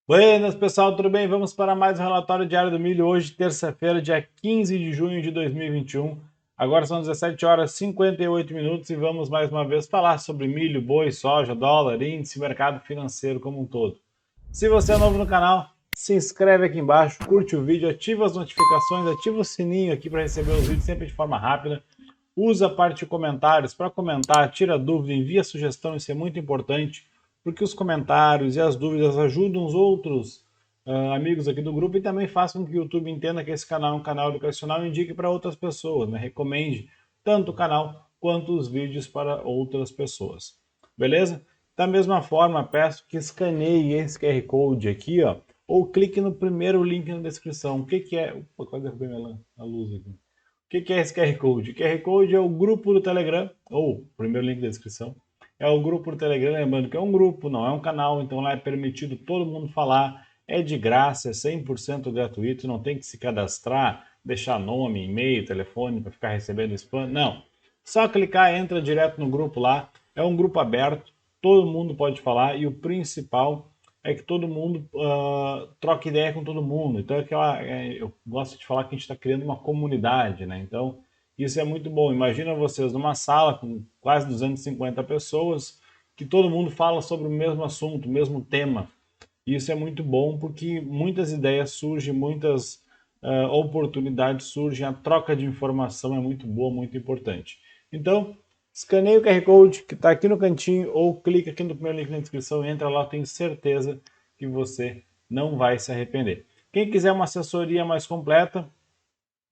Buenas, pessoal, tudo bem? Vamos para mais um relatório diário do milho. Hoje, terça-feira, dia 15 de junho de 2021. Agora são 17 horas e 58 minutos e vamos mais uma vez falar sobre milho, boi, soja, dólar, índice, mercado financeiro como um todo. Se você é novo no canal, se inscreve aqui embaixo, curte o vídeo, ativa as notificações, ativa o sininho aqui para receber os vídeos sempre de forma rápida. Usa a parte de comentários para comentar, tira dúvida, envia sugestão, isso é muito importante, porque os comentários e as dúvidas ajudam os outros amigos aqui do grupo e também fazem com que o YouTube entenda que esse canal é um canal educacional e indique para outras pessoas, né? Recomende tanto o canal quanto os vídeos para outras pessoas. Beleza? Da mesma forma, peço que escaneie esse QR Code aqui, ó, ou clique no primeiro link na descrição. O que que é? Opa, quase derrubei a luz aqui. O que é esse QR Code? O QR Code é o grupo do Telegram, ou primeiro link da descrição, é o grupo do Telegram, lembrando que é um grupo, não é um canal, então lá é permitido todo mundo falar, é de graça, é 100% gratuito, não tem que se cadastrar, deixar nome, e-mail, telefone para ficar recebendo spam, não. Só clicar, entra direto no grupo lá, é um grupo aberto, todo mundo pode falar e o principal é que todo mundo troca ideia com todo mundo. Então, eu gosto de falar que a gente está criando uma comunidade, né? Então, isso é muito bom. Imagina vocês numa sala com quase 250 pessoas, que todo mundo fala sobre o mesmo assunto, o mesmo tema. Isso é muito bom porque muitas ideias surgem, muitas oportunidades surgem, a troca de informação é muito boa, muito importante. Então, escaneie o QR Code que está aqui no cantinho ou clica aqui no primeiro link na descrição e entra lá, tenho certeza que você não vai se arrepender. Quem quiser uma assessoria mais completa,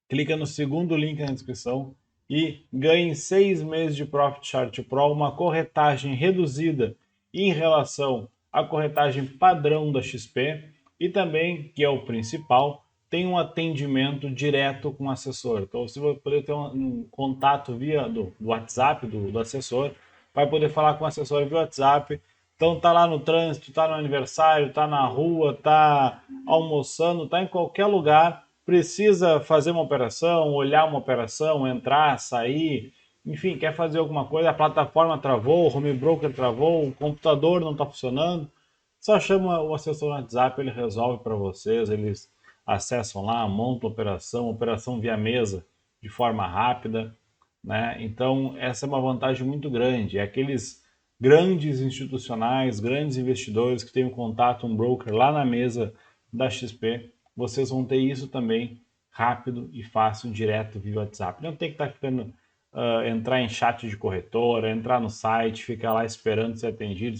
clica no segundo link na descrição e ganhe 6 meses de Profit Chart Pro, uma corretagem reduzida em relação à corretagem padrão da XP e também, que é o principal, tem um atendimento direto com o assessor. Então você vai poder ter um contato via do WhatsApp do assessor, vai poder falar com o assessor via WhatsApp. Então tá lá no trânsito, tá no aniversário, tá na rua, tá almoçando, tá em qualquer lugar, precisa fazer uma operação, olhar uma operação, entrar, sair, enfim, quer fazer alguma coisa, a plataforma travou, o home broker travou, o computador não está funcionando, só chama o assessor no WhatsApp, ele resolve para vocês, eles acessam lá, montam a operação via mesa de forma rápida, né? Então, essa é uma vantagem muito grande. É aqueles grandes institucionais, grandes investidores que têm um contato, um broker lá na mesa da XP, vocês vão ter isso também rápido e fácil, direto via WhatsApp. Não tem que estar ficando entrar em chat de corretora, entrar no site, ficar lá esperando ser atendido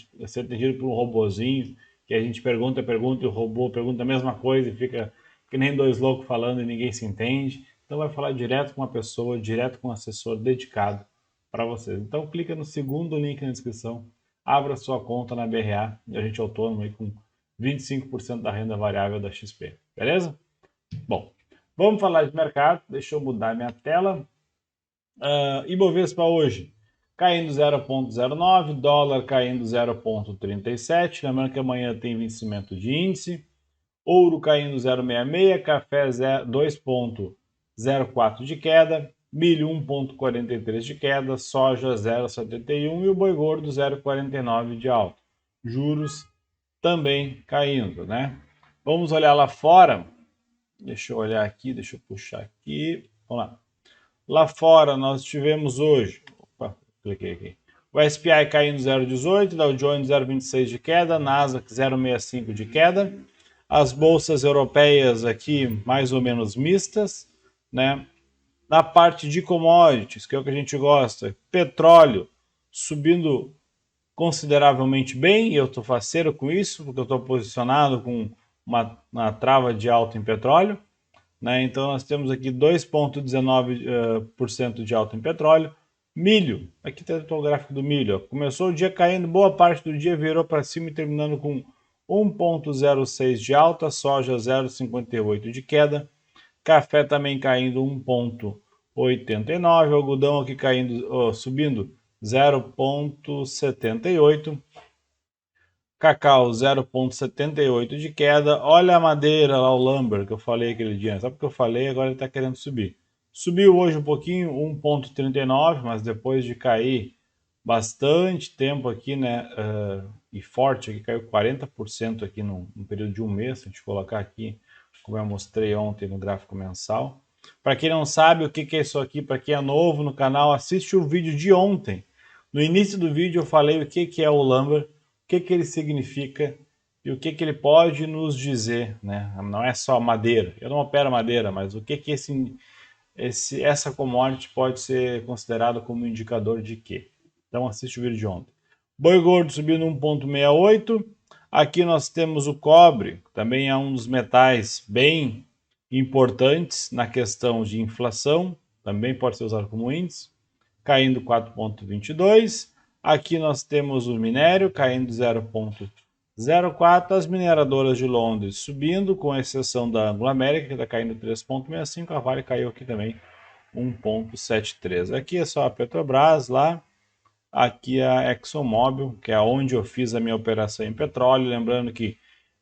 por um robozinho, que a gente pergunta e o robô pergunta a mesma coisa e fica que nem dois loucos falando e ninguém se entende. Então vai falar direto com uma pessoa, direto com um assessor dedicado para vocês. Então clica no segundo link na descrição, abra sua conta na BRA, e a gente é autônomo aí com 25% da renda variável da XP. Beleza? Bom, vamos falar de mercado. Deixa eu mudar minha tela. Ibovespa hoje caindo 0,09, dólar caindo 0,37. Lembrando que amanhã tem vencimento de índice. Ouro caindo 0,66, café 2,04 de queda, milho 1,43 de queda, soja 0,71 e o boi gordo 0,49 de alta. Juros também caindo, né? Vamos olhar lá fora. Deixa eu olhar aqui, deixa eu puxar aqui. Vamos lá. Lá fora nós tivemos hoje, opa, cliquei aqui. O SPI caindo 0,18, Dow Jones 0,26 de queda, Nasdaq 0,65 de queda. As bolsas europeias aqui mais ou menos mistas, né? Na parte de commodities, que é o que a gente gosta, petróleo subindo consideravelmente bem, e eu estou faceiro com isso, porque eu estou posicionado com uma trava de alta em petróleo, né? Então nós temos aqui 2,19% de alta em petróleo. Milho, aqui está o gráfico do milho, ó. Começou o dia caindo, boa parte do dia virou para cima e terminando com 1,06 de alta, soja 0,58 de queda, café também caindo 1,89, algodão aqui caindo, subindo 0,78, cacau 0,78 de queda. Olha a madeira lá, o lumber que eu falei aquele dia. Só porque eu falei, agora ele está querendo subir. Subiu hoje um pouquinho, 1,39, mas depois de cair bastante tempo aqui, né? E forte, aqui caiu 40% aqui num período de um mês. Se a gente colocar aqui, como eu mostrei ontem no gráfico mensal. Para quem não sabe o que é isso aqui, para quem é novo no canal, assiste o vídeo de ontem. No início do vídeo eu falei o que é o lumber, o que ele significa e o que ele pode nos dizer, né? Não é só madeira. Eu não opero madeira, mas o que essa commodity pode ser considerada como indicador de quê? Então assiste o vídeo de ontem. Boi gordo subindo 1,68. Aqui nós temos o cobre, que também é um dos metais bem importantes na questão de inflação, também pode ser usado como índice, caindo 4,22. Aqui nós temos o minério caindo 0,04. As mineradoras de Londres subindo, com exceção da Anglo American, que está caindo 3,65. A Vale caiu aqui também 1,73. Aqui é só a Petrobras lá. Aqui a ExxonMobil, que é onde eu fiz a minha operação em petróleo. Lembrando que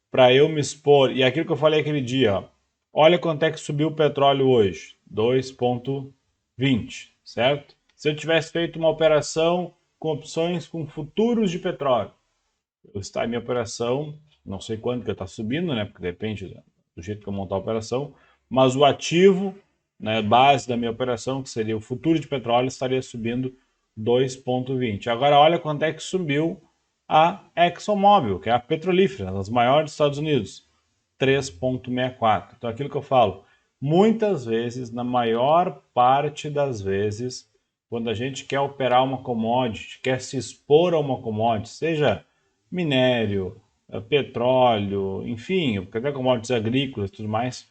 para eu me expor, e aquilo que eu falei aquele dia, ó, olha quanto é que subiu o petróleo hoje, 2,20, certo? Se eu tivesse feito uma operação com opções com futuros de petróleo, eu está minha operação, não sei quanto que está subindo, né? Porque depende do jeito que eu montar a operação, mas o ativo, né, base da minha operação, que seria o futuro de petróleo, estaria subindo 2,20. Agora olha quanto é que subiu a ExxonMobil, que é a petrolífera, das maiores dos Estados Unidos, 3,64. Então aquilo que eu falo, muitas vezes, na maior parte das vezes, quando a gente quer operar uma commodity, quer se expor a uma commodity, seja minério, petróleo, enfim, até commodities agrícolas e tudo mais,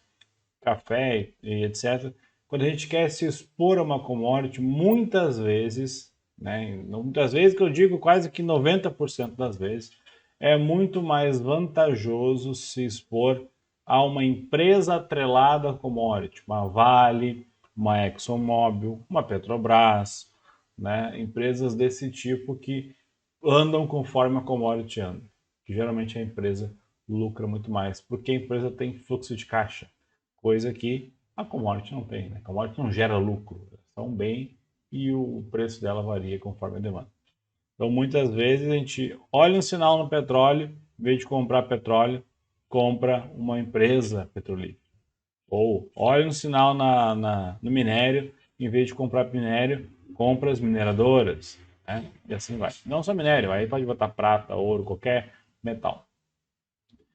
café e etc. Quando a gente quer se expor a uma commodity, muitas vezes, né, muitas vezes que eu digo quase que 90% das vezes, é muito mais vantajoso se expor a uma empresa atrelada à commodity, uma Vale, uma ExxonMobil, uma Petrobras, né, empresas desse tipo que andam conforme a commodity anda, que geralmente a empresa lucra muito mais, porque a empresa tem fluxo de caixa, coisa que a commodity não tem, né? A commodity não gera lucro, é só um bem e o preço dela varia conforme a demanda. Então, muitas vezes a gente olha um sinal no petróleo, em vez de comprar petróleo, compra uma empresa petrolífera. Ou olha um sinal no minério, em vez de comprar minério, compra as mineradoras, né? E assim vai. Não só minério, aí pode botar prata, ouro, qualquer metal.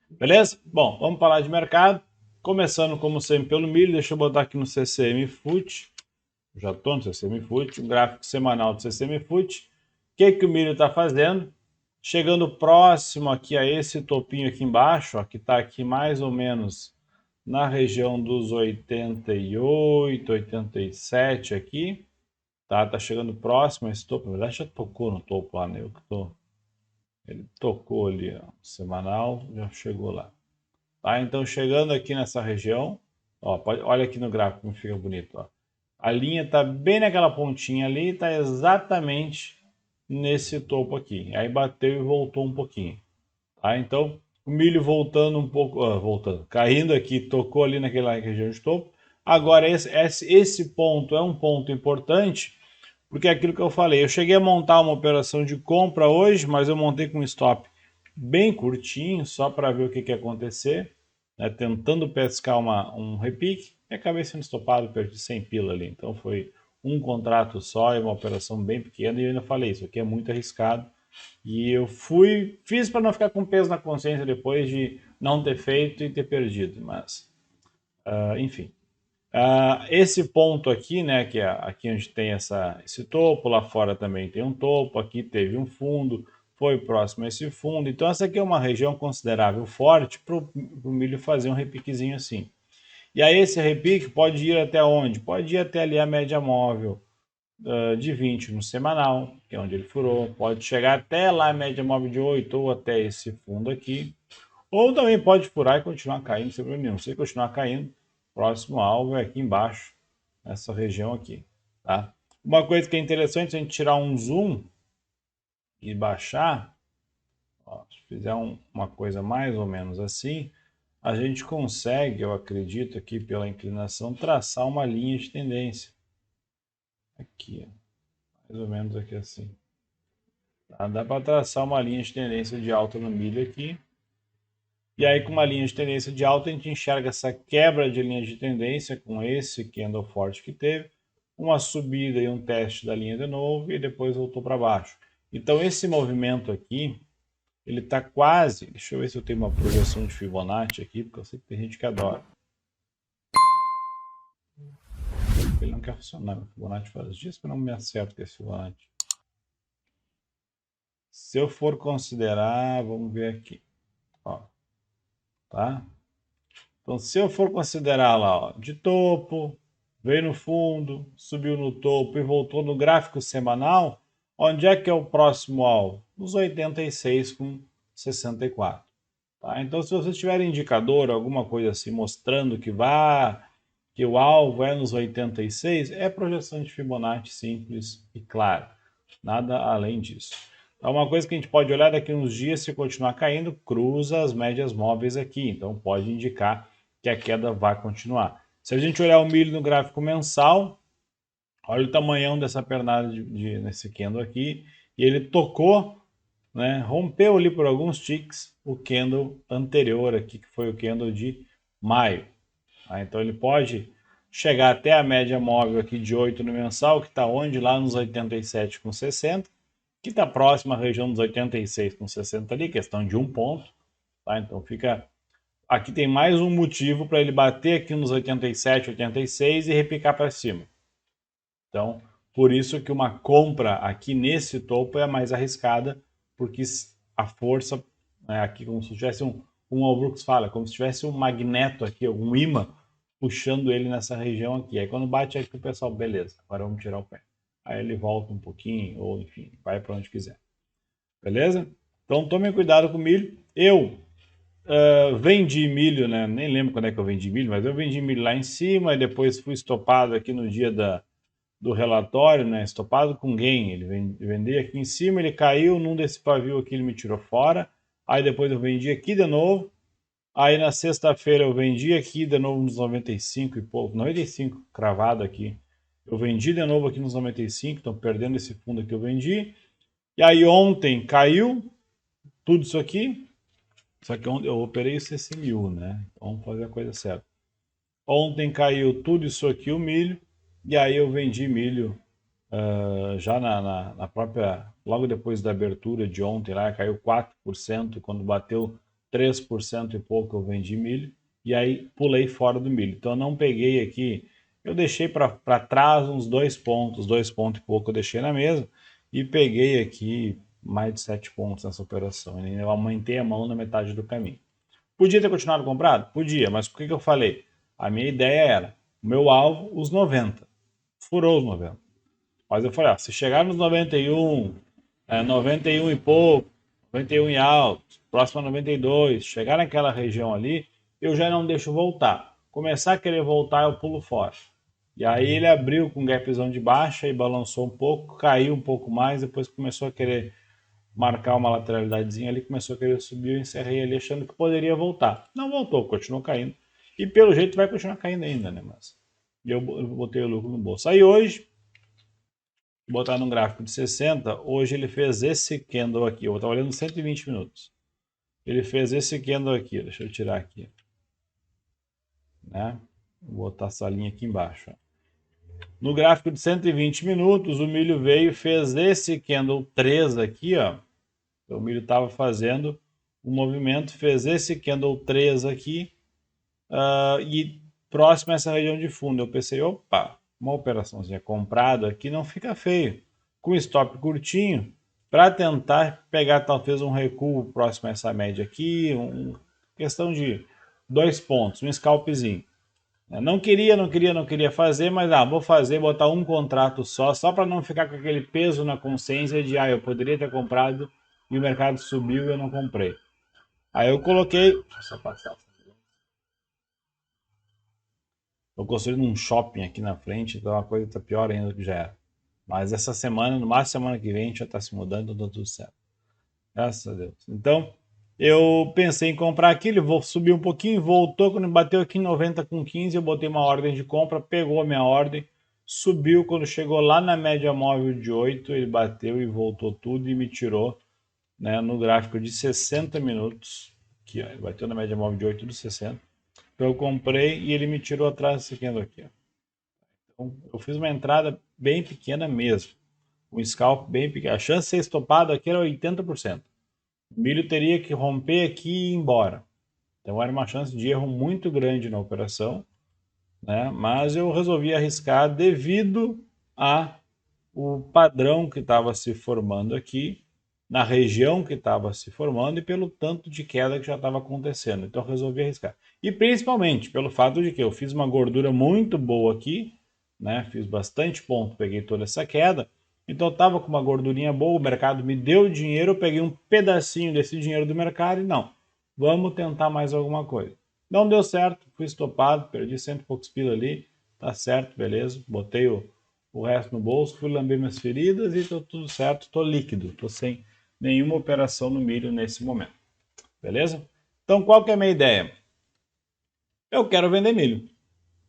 Beleza? Bom, vamos falar de mercado. Começando, como sempre, pelo milho. Deixa eu botar aqui no CCM Foot. Já estou no CCM Foot. O gráfico semanal do CCM Foot. O que o milho está fazendo? Chegando próximo aqui a esse topinho aqui embaixo, ó, que está aqui mais ou menos na região dos 88, 87 aqui. Tá chegando próximo a esse topo. Na verdade, já tocou no topo lá, né? Eu que tô... Ele tocou ali, ó, semanal, já chegou lá. Tá? Então, chegando aqui nessa região, ó, olha aqui no gráfico como fica bonito. Ó. A linha está bem naquela pontinha ali, está exatamente nesse topo aqui. Aí bateu e voltou um pouquinho. Tá? Então, o milho voltando um pouco, caindo aqui, tocou ali naquela região de topo. Agora, esse ponto é um ponto importante, porque é aquilo que eu falei. Eu cheguei a montar uma operação de compra hoje, mas eu montei com um stop bem curtinho, só para ver o que ia acontecer, né, tentando pescar um repique, e acabei sendo estopado, perdi 100 pila ali. Então foi um contrato só e uma operação bem pequena, e eu ainda falei, isso aqui é muito arriscado. E eu fiz para não ficar com peso na consciência depois de não ter feito e ter perdido, mas enfim. Esse ponto aqui, né, que é aqui onde tem esse topo, lá fora também tem um topo, aqui teve um fundo, foi próximo a esse fundo. Então essa aqui é uma região considerável forte para o milho fazer um repiquezinho assim. E aí esse repique pode ir até onde? Pode ir até ali a média móvel de 20 no semanal, que é onde ele furou. Pode chegar até lá a média móvel de 8 ou até esse fundo aqui. Ou também pode furar e continuar caindo sem problema nenhum. Se continuar caindo, próximo alvo é aqui embaixo, nessa região aqui. Tá? Uma coisa que é interessante, a gente tirar um zoom e baixar, ó, se fizer uma coisa mais ou menos assim, a gente consegue, eu acredito aqui pela inclinação, traçar uma linha de tendência. Aqui, ó, mais ou menos aqui assim. Tá? Dá para traçar uma linha de tendência de alta no milho aqui. E aí, com uma linha de tendência de alta, a gente enxerga essa quebra de linha de tendência com esse candle forte que teve, uma subida e um teste da linha de novo e depois voltou para baixo. Então, esse movimento aqui, ele está quase... Deixa eu ver se eu tenho uma projeção de Fibonacci aqui, porque eu sei que tem gente que adora. Ele não quer funcionar, o Fibonacci faz dias que eu não me acerto com esse Fibonacci. Se eu for considerar, vamos ver aqui, ó, tá? Então, se eu for considerar lá, ó, de topo, veio no fundo, subiu no topo e voltou no gráfico semanal, onde é que é o próximo alvo? Os 86,64. Tá? Então, se você tiver indicador, alguma coisa assim, mostrando que o alvo é nos 86, é projeção de Fibonacci simples e clara. Nada além disso. Então, uma coisa que a gente pode olhar daqui a uns dias, se continuar caindo, cruza as médias móveis aqui. Então, pode indicar que a queda vai continuar. Se a gente olhar o milho no gráfico mensal, olha o tamanhão dessa pernada nesse candle aqui, e ele tocou, né, rompeu ali por alguns ticks o candle anterior aqui, que foi o candle de maio. Tá? Então ele pode chegar até a média móvel aqui de 8 no mensal, que está onde? Lá nos 87,60, que está próximo à região dos 86,60 ali, questão de um ponto. Tá? Então fica... Aqui tem mais um motivo para ele bater aqui nos 87, 86 e repicar para cima. Então, por isso que uma compra aqui nesse topo é mais arriscada, porque a força, né, aqui como se tivesse um Albrooks fala, como se tivesse um magneto aqui, um imã, puxando ele nessa região aqui. Aí quando bate aqui o pessoal, beleza, agora vamos tirar o pé. Aí ele volta um pouquinho, ou enfim, vai para onde quiser. Beleza? Então tomem cuidado com o milho. Eu vendi milho, né? Nem lembro quando é que eu vendi milho, mas eu vendi milho lá em cima e depois fui estopado aqui no dia do relatório, né? Estopado com gain. Ele vendeu aqui em cima, ele caiu num desse pavio aqui, ele me tirou fora. Aí depois eu vendi aqui de novo. Aí na sexta-feira eu vendi aqui de novo nos 95 e pouco, 95 cravado aqui. Eu vendi de novo aqui nos 95, então perdendo esse fundo aqui eu vendi. E aí ontem caiu tudo isso aqui. Só que ontem eu operei o CCMU, né? Então vamos fazer a coisa certa. Ontem caiu tudo isso aqui, o milho, e aí eu vendi milho já na própria, logo depois da abertura de ontem lá, caiu 4%, quando bateu 3% e pouco eu vendi milho, e aí pulei fora do milho. Então eu não peguei aqui, eu deixei para trás uns 2 pontos e pouco eu deixei na mesa, e peguei aqui mais de 7 pontos nessa operação, e eu aumentei a mão na metade do caminho. Podia ter continuado comprado? Podia, mas por que eu falei? A minha ideia era, o meu alvo, os 90. Furou os 90. Mas eu falei, se chegar nos 91, 91 e pouco, 91 e alto, próximo a 92, chegar naquela região ali, eu já não deixo voltar. Começar a querer voltar, eu pulo fora. E aí ele abriu com gapzão de baixa e balançou um pouco, caiu um pouco mais, depois começou a querer marcar uma lateralidadezinha ali, começou a querer subir, eu encerrei ali achando que poderia voltar. Não voltou, continuou caindo. E pelo jeito vai continuar caindo ainda, né? Mas eu botei o lucro no bolso. Aí hoje, botar num gráfico de 60, hoje ele fez esse candle aqui. Eu estava olhando 120 minutos. Ele fez esse candle aqui, deixa eu tirar aqui. Né? Vou botar essa linha aqui embaixo. Ó. No gráfico de 120 minutos, o milho veio e fez esse candle 3 aqui, ó. O milho estava fazendo um movimento, fez esse candle 3 aqui e próximo a essa região de fundo. Eu pensei, opa, uma operaçãozinha comprada aqui não fica feio. Com stop curtinho, para tentar pegar talvez um recuo próximo a essa média aqui, questão de 2 pontos, um scalpzinho. Não queria fazer, mas vou fazer, botar um contrato só para não ficar com aquele peso na consciência de eu poderia ter comprado e o mercado subiu e eu não comprei. Aí eu coloquei, deixa eu só passar. Estou construindo um shopping aqui na frente, então a coisa está pior ainda do que já era. Mas essa semana, no máximo semana que vem, a gente já está se mudando, então tá tudo certo. Graças a Deus. Então, eu pensei em comprar aqui, ele subiu um pouquinho, voltou, quando bateu aqui em 90 com 15, eu botei uma ordem de compra, pegou a minha ordem, subiu, quando chegou lá na média móvel de 8, ele bateu e voltou tudo e me tirou, né, no gráfico de 60 minutos, aqui, ó, ele bateu na média móvel de 8 dos 60. Então eu comprei e ele me tirou atrás desse candle aqui, ó. Então eu fiz uma entrada bem pequena mesmo, um scalp bem pequeno. A chance de ser estopado aqui era 80%. O milho teria que romper aqui e ir embora. Então era uma chance de erro muito grande na operação, né? Mas eu resolvi arriscar devido a o padrão que estava se formando aqui, na região que estava se formando e pelo tanto de queda que já estava acontecendo. Então eu resolvi arriscar. E principalmente pelo fato de que eu fiz uma gordura muito boa aqui, né? Fiz bastante ponto, peguei toda essa queda. Então eu estava com uma gordurinha boa, o mercado me deu dinheiro, eu peguei um pedacinho desse dinheiro do mercado e não, vamos tentar mais alguma coisa. Não deu certo, fui estopado, perdi cento e poucos pila ali, tá certo, beleza, botei o resto no bolso, fui lamber minhas feridas e tô tudo certo, tô líquido, tô sem nenhuma operação no milho nesse momento, beleza? Então qual que é a minha ideia? Eu quero vender milho,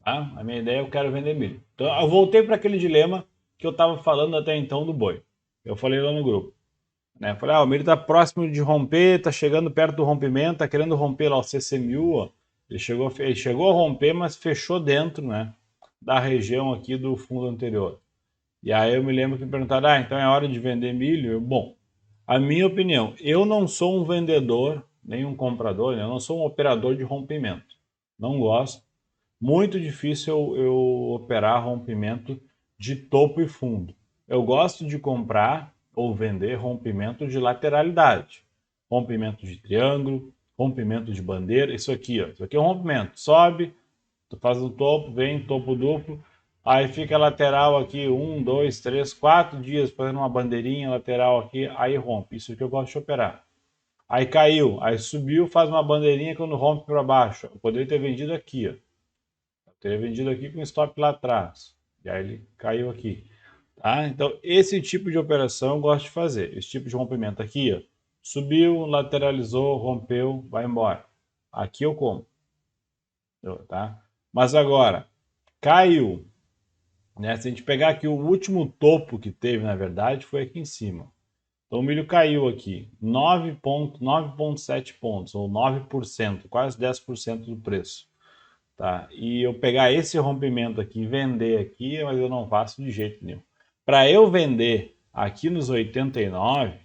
tá? A minha ideia é eu quero vender milho. Então eu voltei para aquele dilema que eu estava falando até então do boi. Eu falei lá no grupo, né? Falei, o milho está próximo de romper, está chegando perto do rompimento, está querendo romper lá o CC1000, ó. Ele chegou a romper, mas fechou dentro, né, da região aqui do fundo anterior. E aí eu me lembro que me perguntaram, então é hora de vender milho? Bom, a minha opinião, eu não sou um vendedor, nem um comprador, eu não sou um operador de rompimento. Não gosto. Muito difícil eu operar rompimento de topo e fundo. Eu gosto de comprar ou vender rompimento de lateralidade. Rompimento de triângulo, rompimento de bandeira. Isso aqui, ó. Isso aqui é um rompimento. Sobe, tu faz o topo, vem topo duplo. Aí fica lateral aqui, 1, 2, 3, 4 dias fazendo uma bandeirinha lateral aqui, aí rompe. Isso que eu gosto de operar. Aí caiu, aí subiu, faz uma bandeirinha quando rompe para baixo. Eu poderia ter vendido aqui, ó. Eu teria vendido aqui com stop lá atrás. E aí ele caiu aqui. Tá? Então, esse tipo de operação eu gosto de fazer. Esse tipo de rompimento aqui, ó. Subiu, lateralizou, rompeu, vai embora. Aqui eu compro. Tá? Mas agora, caiu. Né? Se a gente pegar aqui o último topo que teve, na verdade, foi aqui em cima. Então o milho caiu aqui 9,7 pontos, ou 9%, quase 10% do preço. Tá? E eu pegar esse rompimento aqui e vender aqui, mas eu não faço de jeito nenhum. Para eu vender aqui nos 89,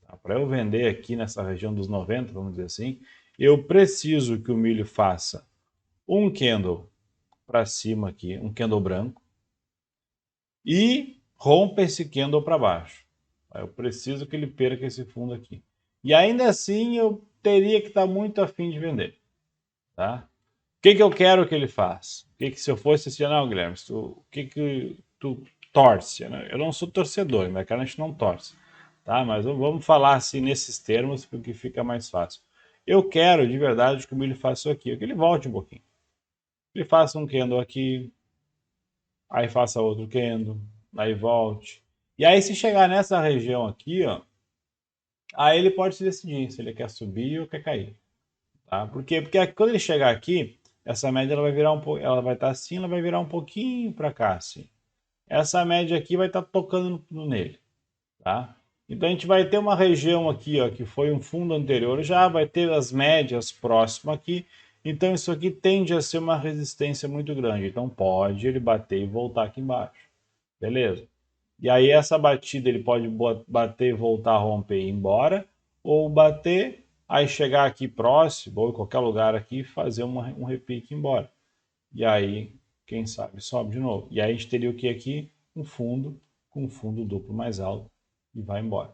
tá? Para eu vender aqui nessa região dos 90, vamos dizer assim, eu preciso que o milho faça um candle para cima aqui, um candle branco, e rompa esse candle para baixo. Eu preciso que ele perca esse fundo aqui. E ainda assim eu teria que estar muito afim de vender. Tá? O que eu quero que ele faça? Se eu fosse assim, não, Guilherme, o que tu torce? Né? Eu não sou torcedor, mas a gente não torce. Tá? Mas vamos falar assim nesses termos porque fica mais fácil. Eu quero de verdade que o milho faça isso aqui, que ele volte um pouquinho. Ele faça um candle aqui, aí faça outro candle, aí volte. E aí se chegar nessa região aqui, ó, aí ele pode se decidir se ele quer subir ou quer cair. Tá? Por quê? Porque quando ele chegar aqui, essa média ela vai virar ela vai estar assim, ela vai virar um pouquinho para cá, assim. Essa média aqui vai estar tocando nele, tá? Então a gente vai ter uma região aqui, ó, que foi um fundo anterior já, vai ter as médias próximas aqui. Então isso aqui tende a ser uma resistência muito grande. Então pode ele bater e voltar aqui embaixo. Beleza? E aí essa batida ele pode bater, voltar, romper e ir embora, ou bater, aí chegar aqui próximo, ou em qualquer lugar aqui, e fazer um repique e ir embora. E aí, quem sabe, sobe de novo. E aí a gente teria o que aqui? Um fundo, com um fundo duplo mais alto, e vai embora.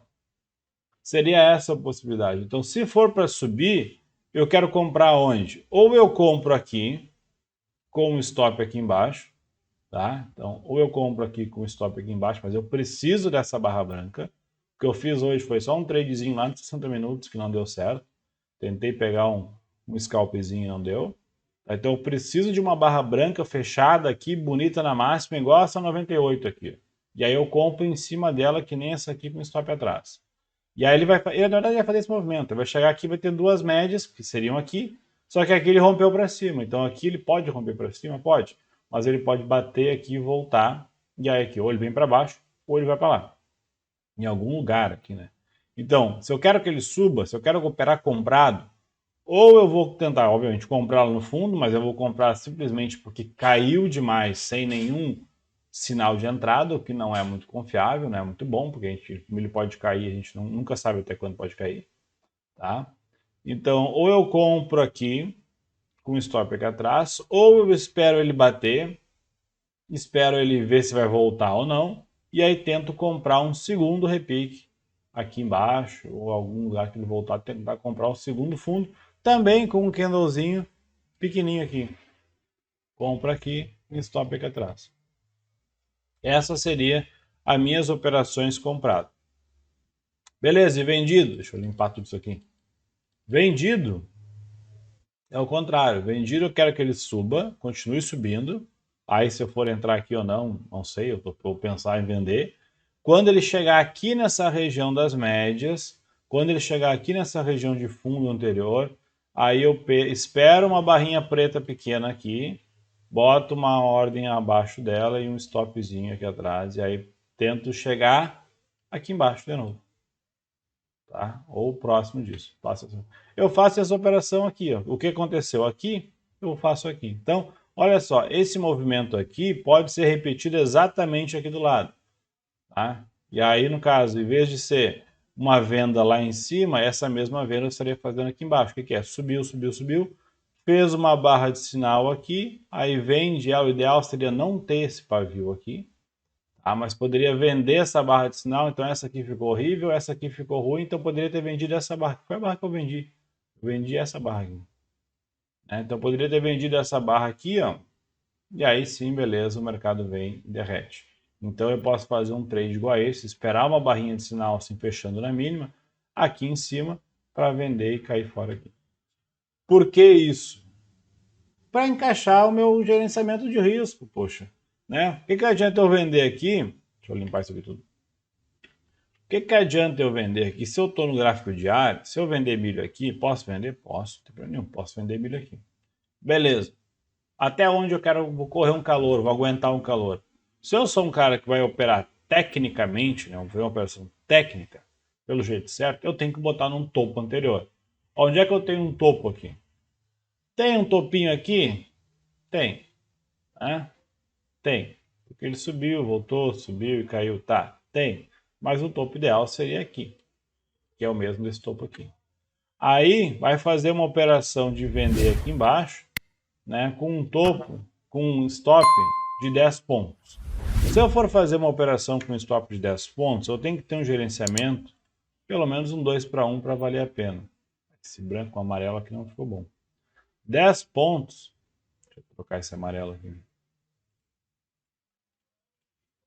Seria essa a possibilidade. Então, se for para subir, eu quero comprar onde? Ou eu compro aqui, com um stop aqui embaixo, tá? Então, ou eu compro aqui com o stop aqui embaixo, mas eu preciso dessa barra branca. O que eu fiz hoje foi só um tradezinho lá de 60 minutos que não deu certo. Tentei pegar um scalpzinho e não deu. Então eu preciso de uma barra branca fechada aqui, bonita na máxima, igual essa 98 aqui. E aí eu compro em cima dela, que nem essa aqui com stop atrás. E aí ele na verdade vai fazer esse movimento. Ele vai chegar aqui, vai ter duas médias, que seriam aqui, só que aqui ele rompeu para cima. Então aqui ele pode romper para cima? Pode. Mas ele pode bater aqui e voltar, E aí aqui, ou ele vem para baixo, ou ele vai para lá. Em algum lugar aqui, né? Então, se eu quero que ele suba, se eu quero operar comprado, ou eu vou tentar, obviamente, comprá-lo no fundo, mas eu vou comprar simplesmente porque caiu demais, sem nenhum sinal de entrada, o que não é muito confiável, não é muito bom, porque o milho pode cair, a gente nunca sabe até quando pode cair, tá? Então, ou eu compro aqui, com o stop aqui atrás, ou eu espero ele bater, espero ele ver se vai voltar ou não, e aí tento comprar um segundo repique aqui embaixo, ou algum lugar que ele voltar, tentar comprar o segundo fundo, também com um candlezinho pequenininho aqui. Compra aqui e stop aqui atrás. Essa seria as minhas operações compradas. Beleza, e vendido? Deixa eu limpar tudo isso aqui. Vendido é o contrário. Vendido eu quero que ele suba, continue subindo. Aí se eu for entrar aqui ou não, não sei, eu vou pensar em vender. Quando ele chegar aqui nessa região das médias, quando ele chegar aqui nessa região de fundo anterior, aí eu espero uma barrinha preta pequena aqui, boto uma ordem abaixo dela e um stopzinho aqui atrás, e aí tento chegar aqui embaixo de novo. Tá? Ou próximo disso. Eu faço essa operação aqui. Ó. O que aconteceu aqui, eu faço aqui. Então, olha só, esse movimento aqui pode ser repetido exatamente aqui do lado. Tá? E aí, no caso, em vez de ser uma venda lá em cima, essa mesma venda eu estaria fazendo aqui embaixo. O que é? Subiu, subiu, subiu. Fez uma barra de sinal aqui, aí vende. O ideal seria não ter esse pavio aqui. Ah, mas poderia vender essa barra de sinal, então essa aqui ficou horrível, essa aqui ficou ruim, então poderia ter vendido essa barra. Foi a barra que eu vendi. Eu vendi essa barra aqui. Então poderia ter vendido essa barra aqui, ó. E aí sim, beleza, o mercado vem e derrete. Então eu posso fazer um trade igual a esse, esperar uma barrinha de sinal assim fechando na mínima, aqui em cima, para vender e cair fora aqui. Por que isso? Para encaixar o meu gerenciamento de risco, poxa. Né? O que adianta eu vender aqui? Deixa eu limpar isso aqui tudo. O que adianta eu vender aqui? Se eu estou no gráfico diário, se eu vender milho aqui, posso vender? Posso, não tem problema nenhum, posso vender milho aqui. Beleza. Até onde eu quero, vou correr um calor, vou aguentar um calor. Se eu sou um cara que vai operar tecnicamente, né, vou fazer uma operação técnica, pelo jeito certo, eu tenho que botar num topo anterior. Onde é que eu tenho um topo aqui? Tem um topinho aqui? Tem. Tem. Porque ele subiu, voltou, subiu e caiu. Tá, tem. Mas o topo ideal seria aqui, que é o mesmo desse topo aqui. Aí vai fazer uma operação de vender aqui embaixo, né, com um topo, com um stop de 10 pontos. Se eu for fazer uma operação com um stop de 10 pontos, eu tenho que ter um gerenciamento, pelo menos um 2 para 1 para valer a pena. Esse branco com amarelo aqui não ficou bom. 10 pontos, deixa eu trocar esse amarelo aqui.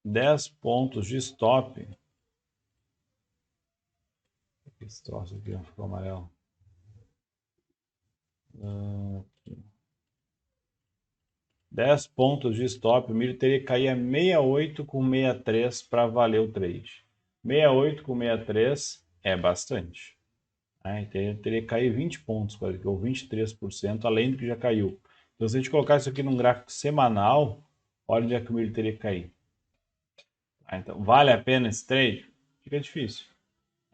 10 pontos de stop. Esse troço aqui ficou amarelo. Aqui. 10 pontos de stop, o milho teria que cair a 68 com 63 para valer o trade. 68 com 63 é bastante. Teria que cair 20 pontos, quase, ou 23%, além do que já caiu. Então, se a gente colocar isso aqui num gráfico semanal, olha onde é que o milho teria que cair. Então, vale a pena esse trade? Fica difícil.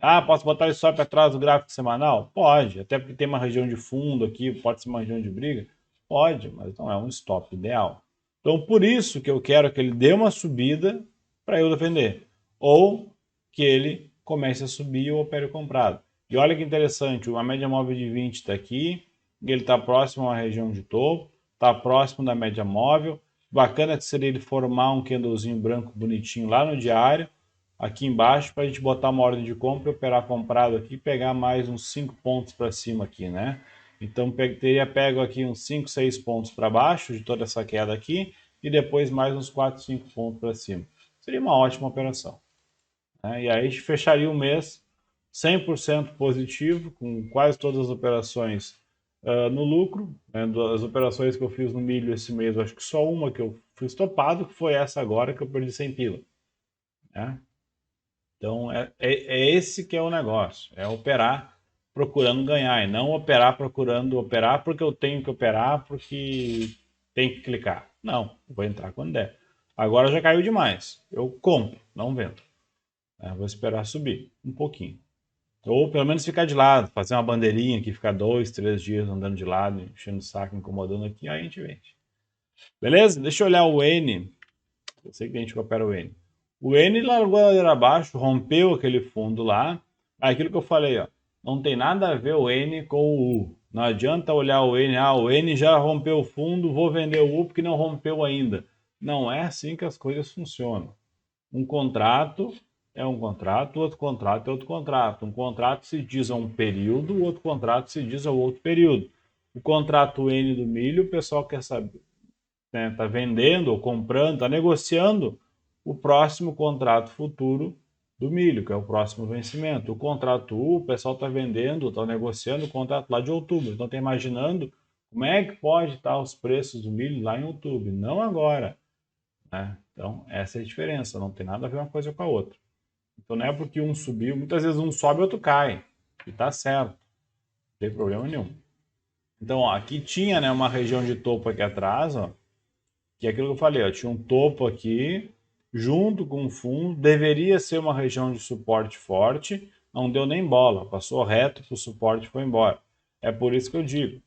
Ah, posso botar o stop atrás do gráfico semanal? Pode, até porque tem uma região de fundo aqui, pode ser uma região de briga. Pode, mas não é um stop ideal. Então, por isso que eu quero que ele dê uma subida para eu defender. Ou que ele comece a subir e eu opere comprado. E olha que interessante, a média móvel de 20 está aqui, ele está próximo à região de topo, está próximo da média móvel. Bacana que seria ele formar um candlezinho branco bonitinho lá no diário, aqui embaixo, para a gente botar uma ordem de compra e operar comprado aqui, pegar mais uns 5 pontos para cima aqui, né? Então teria pego aqui uns 5, 6 pontos para baixo de toda essa queda aqui e depois mais uns 4, 5 pontos para cima. Seria uma ótima operação. Né? E aí a gente fecharia o mês 100% positivo, com quase todas as operações no lucro. Né? As operações que eu fiz no milho esse mês, eu acho que só uma que eu fui estopado, que foi essa agora que eu perdi 100 pila. Né? Então é esse que é o negócio, é operar procurando ganhar e não operar procurando operar porque eu tenho que operar porque tem que clicar. Não, vou entrar quando der. Agora já caiu demais. Eu compro, não vendo. Vou esperar subir um pouquinho. Ou pelo menos ficar de lado, fazer uma bandeirinha aqui, ficar 2, 3 dias andando de lado, enchendo o saco, incomodando aqui, aí a gente vende. Beleza? Deixa eu olhar o N. Eu sei que a gente opera o N. O N largou a ladeira abaixo, rompeu aquele fundo lá. Aquilo que eu falei, ó, não tem nada a ver o N com o U. Não adianta olhar o N, o N já rompeu o fundo, vou vender o U porque não rompeu ainda. Não é assim que as coisas funcionam. Um contrato é um contrato, outro contrato é outro contrato. Um contrato se diz a um período, o outro contrato se diz ao outro período. O contrato N do milho, o pessoal quer saber, né, tá vendendo ou comprando, está negociando o próximo contrato futuro do milho, que é o próximo vencimento. O contrato U, o pessoal está vendendo, está negociando o contrato lá de outubro. Então está imaginando como é que pode estar os preços do milho lá em outubro, não agora. Né? Então essa é a diferença, não tem nada a ver uma coisa com a outra. Então não é porque um subiu, muitas vezes um sobe e outro cai. E está certo, não tem problema nenhum. Então ó, aqui tinha, né, uma região de topo aqui atrás, ó, que é aquilo que eu falei, ó, tinha um topo aqui, junto com o fundo, deveria ser uma região de suporte forte, não deu nem bola, passou reto para o suporte e foi embora. É por isso que eu digo,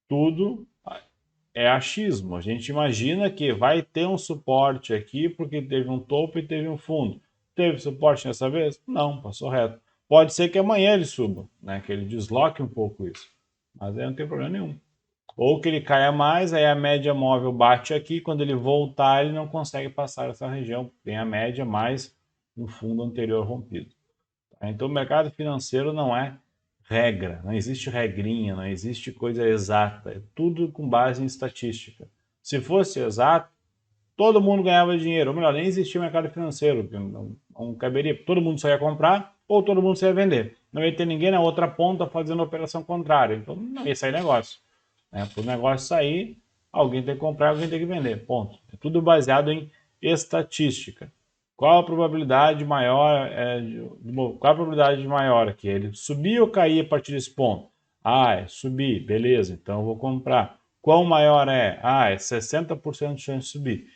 tudo é achismo. A gente imagina que vai ter um suporte aqui porque teve um topo e teve um fundo. Teve suporte nessa vez? Não, passou reto. Pode ser que amanhã ele suba, né? Que ele desloque um pouco isso. Mas aí não tem problema nenhum. Ou que ele caia mais, aí a média móvel bate aqui, quando ele voltar ele não consegue passar essa região. Tem a média mais um fundo anterior rompido. Tá? Então o mercado financeiro não é regra, não existe regrinha, não existe coisa exata, é tudo com base em estatística. Se fosse exato, todo mundo ganhava dinheiro, ou melhor, nem existia mercado financeiro, não caberia, todo mundo só ia comprar ou todo mundo só ia vender. Não ia ter ninguém na outra ponta fazendo a operação contrária, então não ia sair negócio. Né? Para o negócio sair, alguém tem que comprar, alguém tem que vender, ponto. É tudo baseado em estatística. Qual a probabilidade maior, qual a probabilidade maior aqui? Ele subir ou cair a partir desse ponto? É subir, beleza, então eu vou comprar. Qual maior é? É 60% de chance de subir.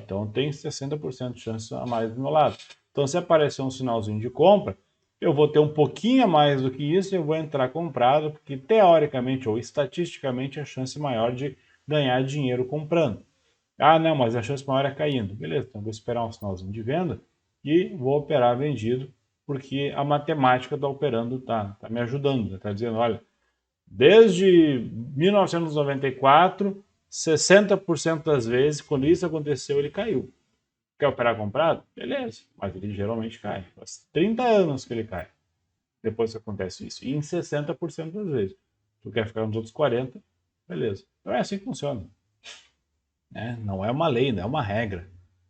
Então tem 60% de chance a mais do meu lado. Então se aparecer um sinalzinho de compra, eu vou ter um pouquinho a mais do que isso e eu vou entrar comprado, porque teoricamente ou estatisticamente a chance maior de ganhar dinheiro comprando. Não, mas a chance maior é caindo. Beleza, então vou esperar um sinalzinho de venda e vou operar vendido, porque a matemática está operando, tá me ajudando. Está dizendo, olha, desde 1994, 60% das vezes, quando isso aconteceu, ele caiu. Quer operar comprado? Beleza, mas ele geralmente cai. Faz 30 anos que ele cai. Depois que acontece isso. E em 60% das vezes. Tu quer ficar nos outros 40%, beleza. Então é assim que funciona. Não é uma lei, não é uma regra.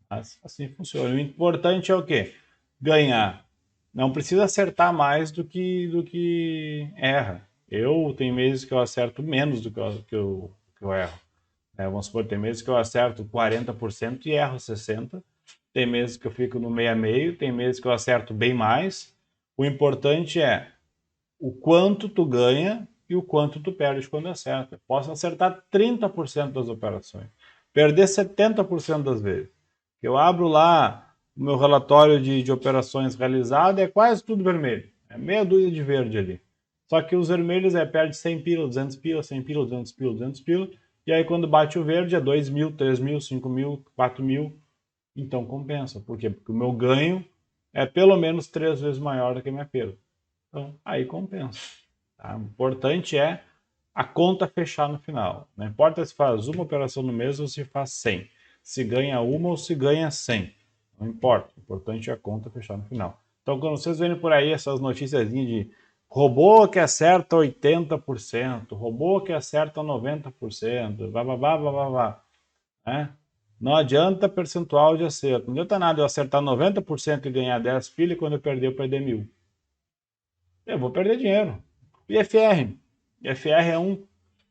Mas assim funciona. O importante é o quê? Ganhar. Não precisa acertar mais do que erra. Eu tenho meses que eu acerto menos do que eu erro. Vamos supor, tem meses que eu acerto 40% e erro 60%. Tem meses que eu fico no meio a meio, tem meses que eu acerto bem mais. O importante é o quanto tu ganha e o quanto tu perde quando acerta. Posso acertar 30% das operações, perder 70% das vezes. Eu abro lá o meu relatório de operações realizadas, é quase tudo vermelho. É meia dúzia de verde ali. Só que os vermelhos perde 100 pila, 200 pila, 100 pila, 200 pila, 200 pila. E aí quando bate o verde é 2 mil, 3 mil, 5 mil, 4 mil. Então compensa. Por quê? Porque o meu ganho é pelo menos 3 vezes maior do que a minha perda. Então aí compensa. Tá? O importante é a conta fechar no final. Não importa se faz uma operação no mês ou se faz 100. Se ganha uma ou se ganha 100. Não importa. O importante é a conta fechar no final. Então, quando vocês verem por aí essas notícias de robô que acerta 80%, robô que acerta 90%, né? Não adianta percentual de acerto. Não adianta nada eu acertar 90% e ganhar 10 pilha e quando eu perder 1.000. Eu vou perder dinheiro. IFR. IFR é um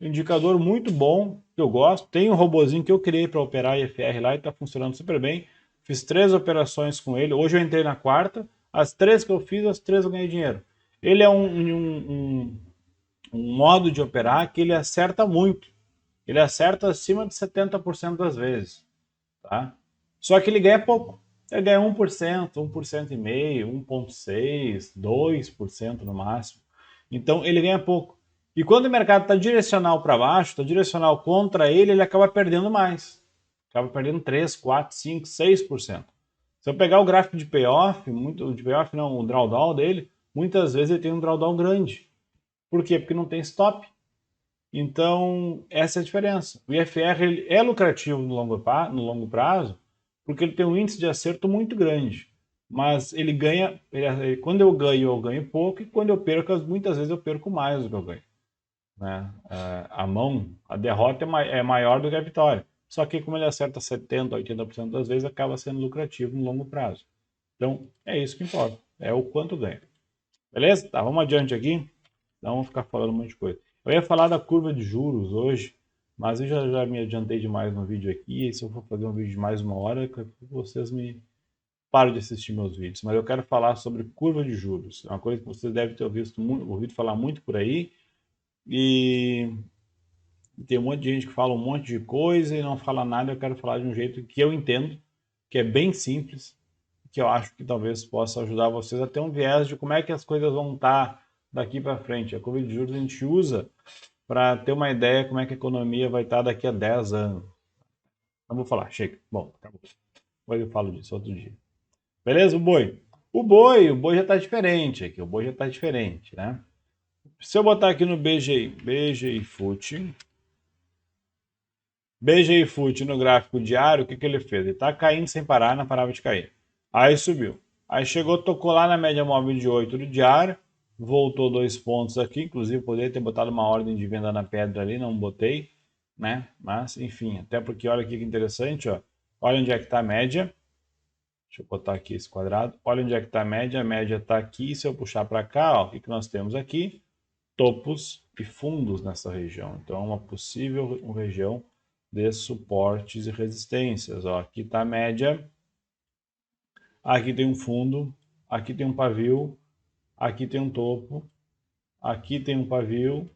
indicador muito bom, que eu gosto. Tem um robozinho que eu criei para operar IFR lá e está funcionando super bem. Fiz 3 operações com ele. Hoje eu entrei na quarta. As 3 que eu fiz, as 3 eu ganhei dinheiro. Ele é um modo de operar que ele acerta muito. Ele acerta acima de 70% das vezes. Tá? Só que ele ganha pouco. Ele ganha 1%, 1,5%, 1,6%, 2% no máximo. Então ele ganha pouco. E quando o mercado está direcional para baixo, está direcional contra ele, ele acaba perdendo mais. Acaba perdendo 3, 4, 5, 6%. Se eu pegar o gráfico de payoff, o drawdown dele, muitas vezes ele tem um drawdown grande. Por quê? Porque não tem stop. Então, essa é a diferença. O IFR ele é lucrativo no longo prazo, porque ele tem um índice de acerto muito grande. Mas ele ganha, quando eu ganho pouco, e quando eu perco, muitas vezes eu perco mais do que eu ganho. Né? A derrota é maior do que a vitória. Só que como ele acerta 70%, 80% das vezes, acaba sendo lucrativo no longo prazo. Então, é isso que importa. É o quanto ganha. Beleza? Tá, vamos adiante aqui. Não vamos ficar falando um monte de coisa. Eu ia falar da curva de juros hoje, mas eu já me adiantei demais no vídeo aqui. E se eu for fazer um vídeo de mais uma hora, vocês me param de assistir meus vídeos. Mas eu quero falar sobre curva de juros. É uma coisa que vocês devem ter ouvido falar muito por aí. E tem um monte de gente que fala um monte de coisa e não fala nada. Eu quero falar de um jeito que eu entendo, que é bem simples, que eu acho que talvez possa ajudar vocês a ter um viés de como é que as coisas vão estar daqui para frente. A curva de juros a gente usa para ter uma ideia como é que a economia vai estar daqui a 10 anos. Não vou falar, chega. Bom, acabou. Depois eu falo disso outro dia. Beleza? O boi. O boi já está diferente aqui. O boi já está diferente, né? Se eu botar aqui no BGI Fut no gráfico diário, o que ele fez? Ele está caindo sem parar, não parava de cair. Aí subiu. Aí chegou, tocou lá na média móvel de 8 do diário, voltou 2 pontos aqui, inclusive poderia ter botado uma ordem de venda na pedra ali, não botei, né? Mas, enfim, até porque olha aqui que interessante, ó. Olha onde é que está a média. Deixa eu botar aqui esse quadrado. Olha onde é que está a média está aqui. Se eu puxar para cá, ó, o que nós temos aqui? Topos e fundos nessa região. Então, é uma possível região de suportes e resistências. Ó, aqui está a média, aqui tem um fundo, aqui tem um pavio, aqui tem um topo, aqui tem um pavio,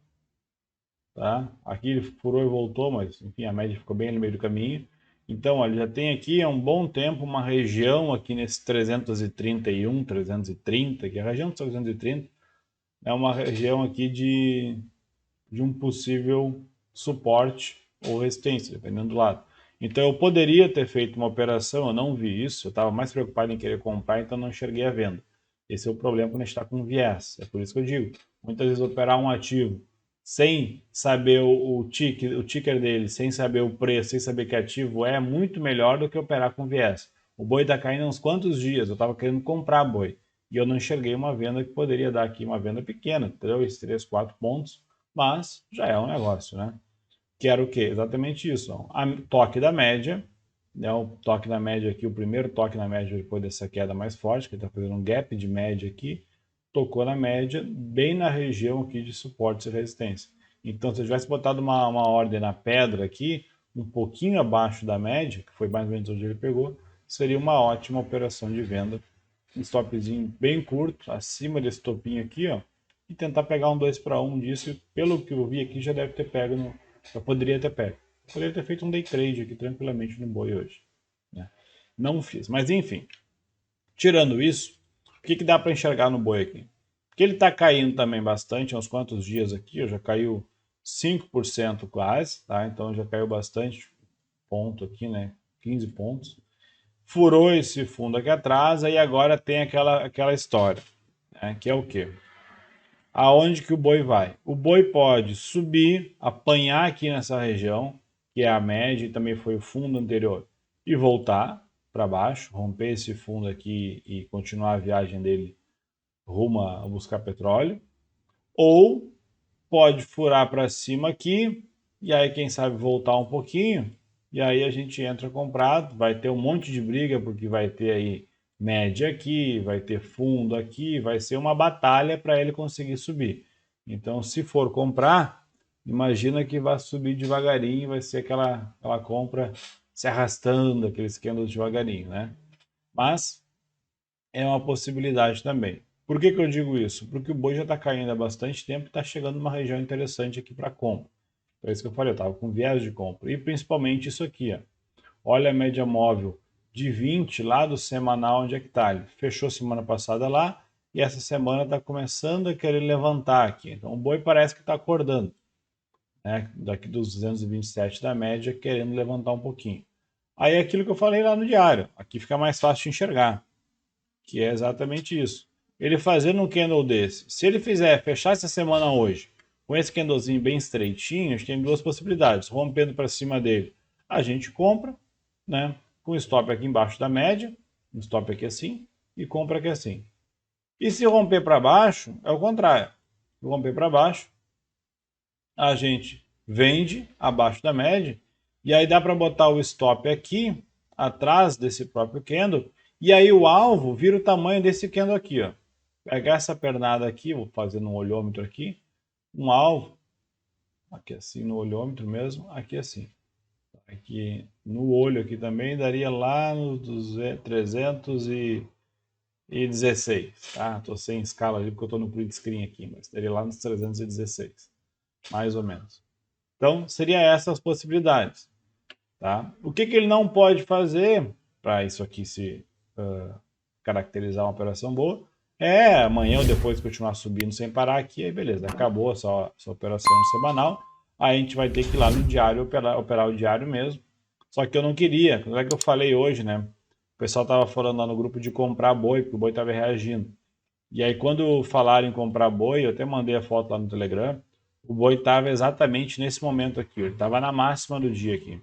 tá? Aqui ele furou e voltou, mas enfim, a média ficou bem no meio do caminho. Então, olha, já tem aqui há um bom tempo uma região aqui nesse 331, 330, que é a região de 330, é uma região aqui de um possível suporte ou resistência, dependendo do lado. Então eu poderia ter feito uma operação, eu não vi isso, eu estava mais preocupado em querer comprar, então não enxerguei a venda. Esse é o problema quando a gente está com viés. É por isso que eu digo, muitas vezes operar um ativo sem saber o ticker dele, sem saber o preço, sem saber que ativo é muito melhor do que operar com viés. O boi está caindo uns quantos dias, eu estava querendo comprar boi e eu não enxerguei uma venda que poderia dar aqui uma venda pequena, 3, 4 pontos, mas já é um negócio, né? Que era o quê? Exatamente isso. A toque da média, né? O toque da média aqui, o primeiro toque na média depois dessa queda mais forte, que está fazendo um gap de média aqui, tocou na média, bem na região aqui de suporte e resistência. Então, se eu tivesse botado uma ordem na pedra aqui, um pouquinho abaixo da média, que foi mais ou menos onde ele pegou, seria uma ótima operação de venda. Um stopzinho bem curto, acima desse topinho aqui, ó, e tentar pegar um 2 para 1 disso. Pelo que eu vi aqui, já deve ter pego, já poderia ter pego. Poderia ter feito um day trade aqui tranquilamente no boi hoje, né? Não fiz, mas enfim. Tirando isso, o que dá para enxergar no boi aqui? Que ele está caindo também bastante, há uns quantos dias aqui, já caiu 5% quase, tá? Então já caiu bastante ponto aqui, né? 15 pontos. Furou esse fundo aqui atrás, e agora tem aquela história, né? Que é o quê? Aonde que o boi vai? O boi pode subir, apanhar aqui nessa região, que é a média e também foi o fundo anterior, e voltar para baixo, romper esse fundo aqui e continuar a viagem dele rumo a buscar petróleo. Ou pode furar para cima aqui, e aí quem sabe voltar um pouquinho, e aí a gente entra comprado, vai ter um monte de briga, porque vai ter aí média aqui, vai ter fundo aqui, vai ser uma batalha para ele conseguir subir. Então, se for comprar, imagina que vai subir devagarinho, vai ser aquela compra se arrastando, aqueles candles devagarinho, né? Mas é uma possibilidade também. Por que eu digo isso? Porque o boi já está caindo há bastante tempo e está chegando numa região interessante aqui para compra. É isso que eu falei, eu estava com viés de compra. E principalmente isso aqui, ó. Olha a média móvel de 20 lá do semanal, onde é que tá? Ele fechou semana passada lá e essa semana está começando a querer levantar aqui. Então o boi parece que está acordando, né? Daqui dos 227 da média, querendo levantar um pouquinho. Aí é aquilo que eu falei lá no diário, aqui fica mais fácil de enxergar, que é exatamente isso. Ele fazendo um candle desse, se ele fizer fechar essa semana hoje, com esse candlezinho bem estreitinho, a gente tem duas possibilidades. Rompendo para cima dele, a gente compra, né? Com stop aqui embaixo da média, um stop aqui assim, e compra aqui assim. E se romper para baixo, é o contrário. Se romper para baixo, a gente vende abaixo da média, e aí dá para botar o stop aqui, atrás desse próprio candle, e aí o alvo vira o tamanho desse candle aqui, ó. Pegar essa pernada aqui, vou fazer no olhômetro aqui, um alvo, aqui assim, no olhômetro mesmo, aqui assim. Aqui no olho aqui também, daria lá nos 316, tá? Tô sem escala ali porque eu tô no print screen aqui, mas daria lá nos 316, mais ou menos. Então, seria essas as possibilidades, tá? O que ele não pode fazer para isso aqui se caracterizar uma operação boa é amanhã ou depois continuar subindo sem parar aqui, aí beleza, acabou essa operação semanal, aí a gente vai ter que ir lá no diário operar o diário mesmo. Só que eu não queria, como é que eu falei hoje, né? O pessoal tava falando lá no grupo de comprar boi, porque o boi tava reagindo. E aí quando falaram em comprar boi, eu até mandei a foto lá no Telegram, o boi estava exatamente nesse momento aqui, ele estava na máxima do dia aqui.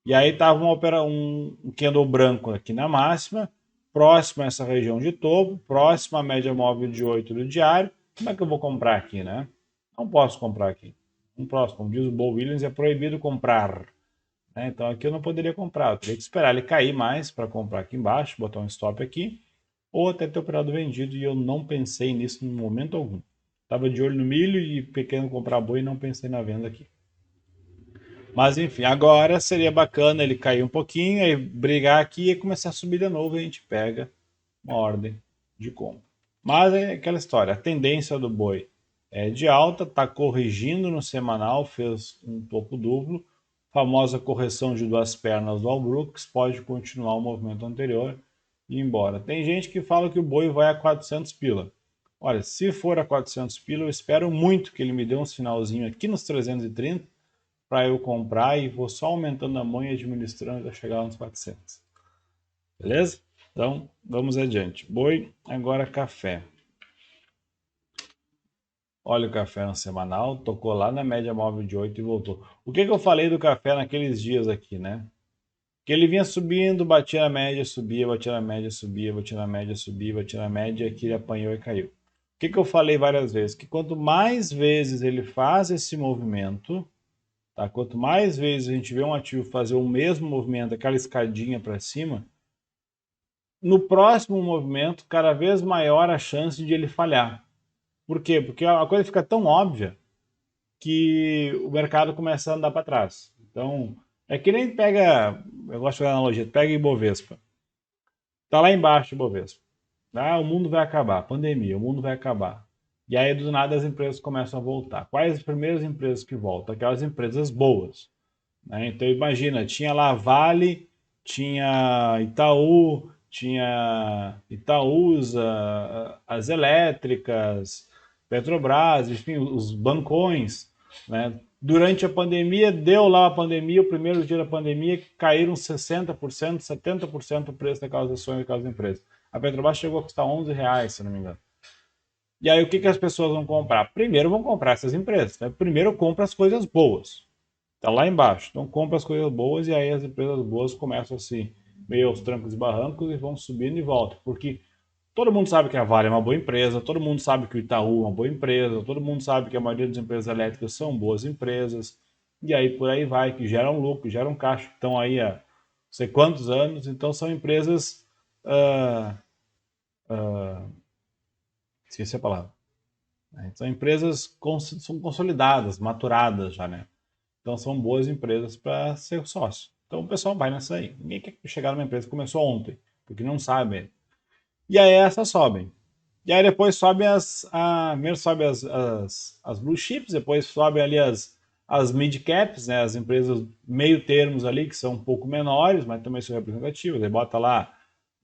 E aí estava um candle branco aqui na máxima, próximo a essa região de topo, próximo à média móvel de 8 do diário. Como é que eu vou comprar aqui, né? Não posso comprar aqui. Não posso, como diz o Bo Williams, é proibido comprar. Né? Então aqui eu não poderia comprar, eu teria que esperar ele cair mais para comprar aqui embaixo, botar um stop aqui, ou até ter operado vendido, e eu não pensei nisso em momento algum. Estava de olho no milho e pequeno comprar boi e não pensei na venda aqui. Mas enfim, agora seria bacana ele cair um pouquinho, aí brigar aqui e começar a subir de novo, e a gente pega uma ordem de compra. Mas é aquela história, a tendência do boi é de alta, está corrigindo no semanal, fez um topo duplo, famosa correção de duas pernas do All Brooks, pode continuar o movimento anterior e ir embora. Tem gente que fala que o boi vai a 400 pila. Olha, se for a 400 pila, eu espero muito que ele me dê um sinalzinho aqui nos 330 para eu comprar e vou só aumentando a mão e administrando até chegar nos 400. Beleza? Então, vamos adiante. Boi, agora café. Olha o café no semanal, tocou lá na média móvel de 8 e voltou. O que eu falei do café naqueles dias aqui, né? Que ele vinha subindo, batia na média, subia, batia na média, subia, batia na média, subia, batia na média, que ele apanhou e caiu. O que eu falei várias vezes? Que quanto mais vezes ele faz esse movimento, tá? Quanto mais vezes a gente vê um ativo fazer o mesmo movimento, aquela escadinha para cima, no próximo movimento, cada vez maior a chance de ele falhar. Por quê? Porque a coisa fica tão óbvia que o mercado começa a andar para trás. Então, é que nem pega, eu gosto de fazer analogia, pega Ibovespa. Tá lá embaixo o Ibovespa. Ah, o mundo vai acabar, pandemia, o mundo vai acabar. E aí, do nada, as empresas começam a voltar. Quais as primeiras empresas que voltam? Aquelas empresas boas. Né? Então, imagina, tinha lá Vale, tinha Itaú, tinha Itaúsa, as elétricas, Petrobras, enfim, os bancões, né? Durante a pandemia, deu lá a pandemia, o primeiro dia da pandemia, caíram 60%, 70% o preço daquelas ações daquelas empresas. A Petrobras chegou a custar R$ 11, se não me engano. E aí, o que as pessoas vão comprar? Primeiro vão comprar essas empresas. Né? Primeiro compra as coisas boas. Tá lá embaixo. Então compra as coisas boas e aí as empresas boas começam assim, meio aos trancos e barrancos e vão subindo e voltam. Porque todo mundo sabe que a Vale é uma boa empresa, todo mundo sabe que o Itaú é uma boa empresa, todo mundo sabe que a maioria das empresas elétricas são boas empresas. E aí por aí vai, que geram lucro, geram caixa, que estão aí há não sei quantos anos. Então são empresas. Esqueci a palavra. São empresas são consolidadas, maturadas já, né? Então são boas empresas para ser sócio. Então o pessoal vai nessa aí. Ninguém quer chegar numa empresa que começou ontem, porque não sabe. E aí essas sobem. E aí depois sobe primeiro sobe as blue chips, depois sobe ali as mid-caps, né, as empresas meio termos ali, que são um pouco menores, mas também são representativas. Aí bota lá,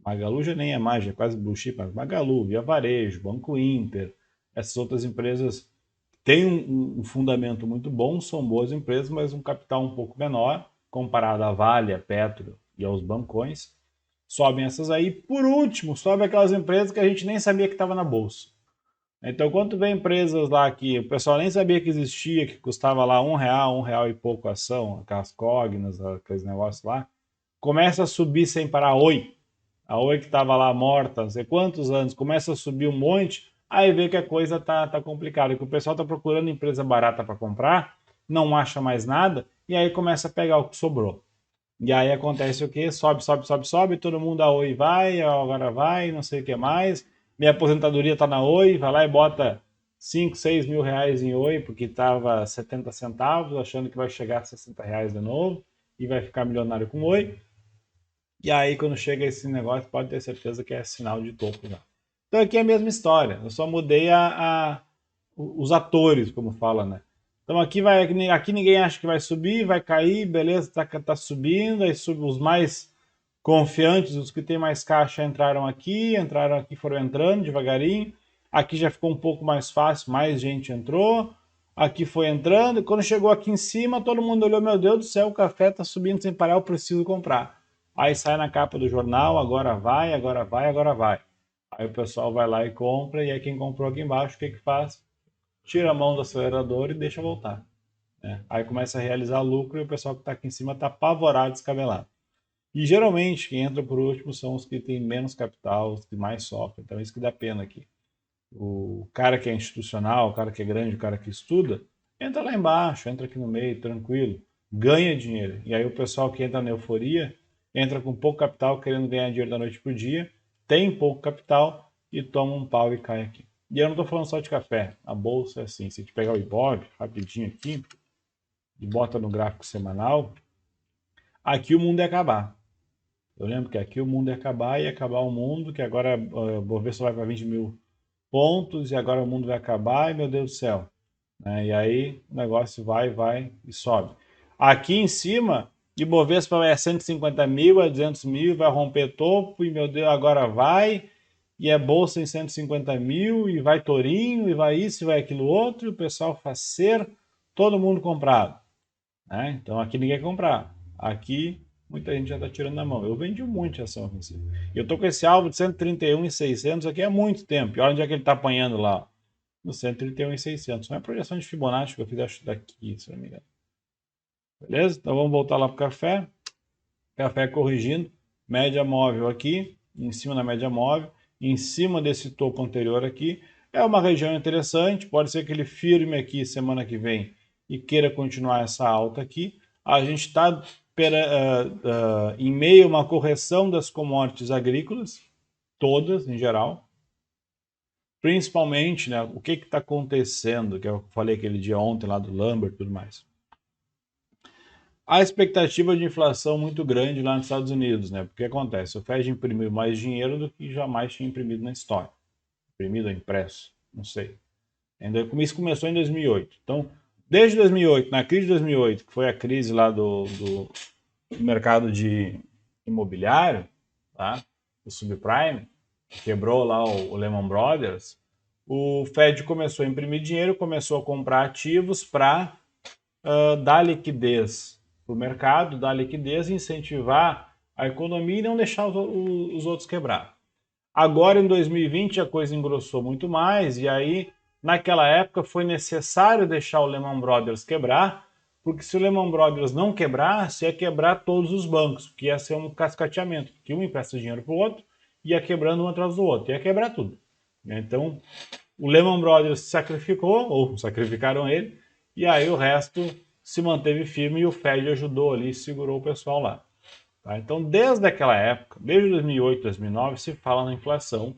Magalu já nem é mais, já é quase blue chip, mas Magalu, Via Varejo, Banco Inter, essas outras empresas têm um fundamento muito bom, são boas empresas, mas um capital um pouco menor, comparado à Vale, à Petro e aos bancões. Sobem essas aí. Por último, sobe aquelas empresas que a gente nem sabia que estava na bolsa. Então, quando vem empresas lá que o pessoal nem sabia que existia, que custava lá R$ 1, R$ 1 e pouco a ação, aquelas Cognas, aqueles negócios lá, começa a subir sem parar. Oi, a Oi que estava lá morta, não sei quantos anos, começa a subir um monte, aí vê que a coisa tá complicada, que o pessoal está procurando empresa barata para comprar, não acha mais nada, e aí começa a pegar o que sobrou. E aí acontece o quê? Sobe, sobe, sobe, sobe, todo mundo a Oi vai, agora vai, não sei o que mais. Minha aposentadoria tá na Oi, vai lá e bota 5, 6 mil reais em Oi, porque tava 70 centavos, achando que vai chegar a 60 reais de novo, e vai ficar milionário com Oi. E aí, quando chega esse negócio, pode ter certeza que é sinal de topo já. Então aqui é a mesma história, eu só mudei os atores, como fala, né? Então aqui ninguém acha que vai subir, vai cair, beleza, tá subindo, aí sube os mais confiantes, os que têm mais caixa entraram aqui, foram entrando devagarinho. Aqui já ficou um pouco mais fácil, mais gente entrou. Aqui foi entrando, e quando chegou aqui em cima, todo mundo olhou, meu Deus do céu, o café tá subindo sem parar, eu preciso comprar. Aí sai na capa do jornal, agora vai, agora vai, agora vai. Aí o pessoal vai lá e compra, e aí quem comprou aqui embaixo, o que que faz? Tira a mão do acelerador e deixa voltar, né? Aí começa a realizar lucro e o pessoal que está aqui em cima está apavorado, descabelado. E geralmente quem entra por último são os que têm menos capital, os que mais sofrem. Então isso que dá pena aqui. O cara que é institucional, o cara que é grande, o cara que estuda, entra lá embaixo, entra aqui no meio, tranquilo, ganha dinheiro. E aí o pessoal que entra na euforia, entra com pouco capital, querendo ganhar dinheiro da noite pro dia, tem pouco capital e toma um pau e cai aqui. E eu não estou falando só de café, a bolsa é assim. Se a gente pegar o Ibov, rapidinho aqui, e bota no gráfico semanal, aqui o mundo ia acabar. Eu lembro que aqui o mundo ia acabar o mundo, que agora o Bovespa vai para 20 mil pontos e agora o mundo vai acabar e meu Deus do céu. Né? E aí o negócio vai e sobe. Aqui em cima, Ibovespa é 150 mil, é 200 mil, vai romper topo e meu Deus, agora vai. E é bolsa em 150 mil e vai tourinho e vai isso e vai aquilo outro e o pessoal faceiro, todo mundo comprado. Né? Então aqui ninguém quer comprar. Aqui muita gente já está tirando na mão. Eu vendi um monte de ação ofensiva. E eu estou com esse alvo de 131,600 aqui há muito tempo. E olha onde é que ele está apanhando lá. No 131,600. Não é projeção de Fibonacci que eu fiz, acho daqui, se não me engano. Beleza? Então vamos voltar lá para o café. Café corrigindo. Média móvel aqui, em cima da média móvel. Em cima desse topo anterior aqui. É uma região interessante. Pode ser que ele firme aqui semana que vem e queira continuar essa alta aqui. A gente está em meio a uma correção das commodities agrícolas, todas em geral. Principalmente, né, o que está acontecendo, que eu falei aquele dia ontem lá do Lumber e tudo mais. A expectativa de inflação muito grande lá nos Estados Unidos, né? Porque acontece, o Fed imprimiu mais dinheiro do que jamais tinha imprimido na história. Imprimido ou impresso, não sei. Isso começou em 2008. Então, desde 2008, na crise de 2008, que foi a crise lá do mercado de imobiliário, tá? O subprime, que quebrou lá o Lehman Brothers, o Fed começou a imprimir dinheiro, começou a comprar ativos para dar liquidez para o mercado, dar liquidez, incentivar a economia e não deixar os outros quebrar. Agora, em 2020, a coisa engrossou muito mais, e aí, naquela época, foi necessário deixar o Lehman Brothers quebrar, porque se o Lehman Brothers não quebrasse, ia quebrar todos os bancos, porque ia ser um cascateamento, porque um empresta dinheiro para o outro, ia quebrando um atrás do outro, ia quebrar tudo. Então, o Lehman Brothers se sacrificou, ou sacrificaram ele, e aí o resto se manteve firme e o Fed ajudou ali, segurou o pessoal lá. Tá? Então, desde aquela época, desde 2008, 2009, se fala na inflação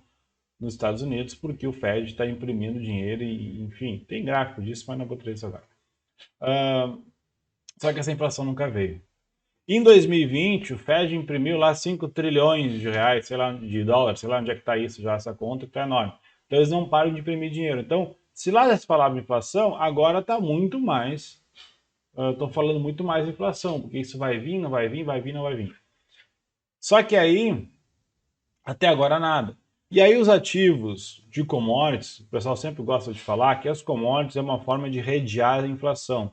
nos Estados Unidos, porque o Fed está imprimindo dinheiro e, enfim, tem gráfico disso, mas não vou trazer isso agora. Só que essa inflação nunca veio. Em 2020, o Fed imprimiu lá 5 trilhões de reais, sei lá, de dólares, sei lá onde é que está isso já, essa conta, que está enorme. Então, eles não param de imprimir dinheiro. Então, se lá já se falava de inflação, agora está muito mais estão falando muito mais de inflação, porque isso vai vir, não vai vir, vai vir, não vai vir. Só que aí, até agora nada. E aí os ativos de commodities, o pessoal sempre gosta de falar que as commodities é uma forma de redear a inflação.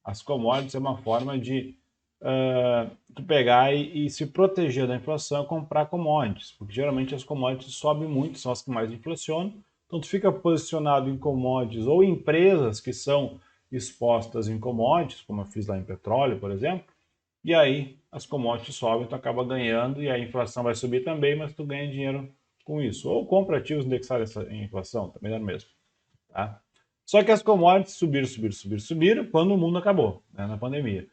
As commodities é uma forma de tu pegar e se proteger da inflação, comprar commodities, porque geralmente as commodities sobem muito, são as que mais inflacionam. Então tu fica posicionado em commodities ou em empresas que são expostas em commodities, como eu fiz lá em petróleo, por exemplo, e aí as commodities sobem, tu acaba ganhando e a inflação vai subir também, mas tu ganha dinheiro com isso. Ou compra ativos indexados em inflação, também é o mesmo. Tá? Só que as commodities subiram quando o mundo acabou, né, na pandemia.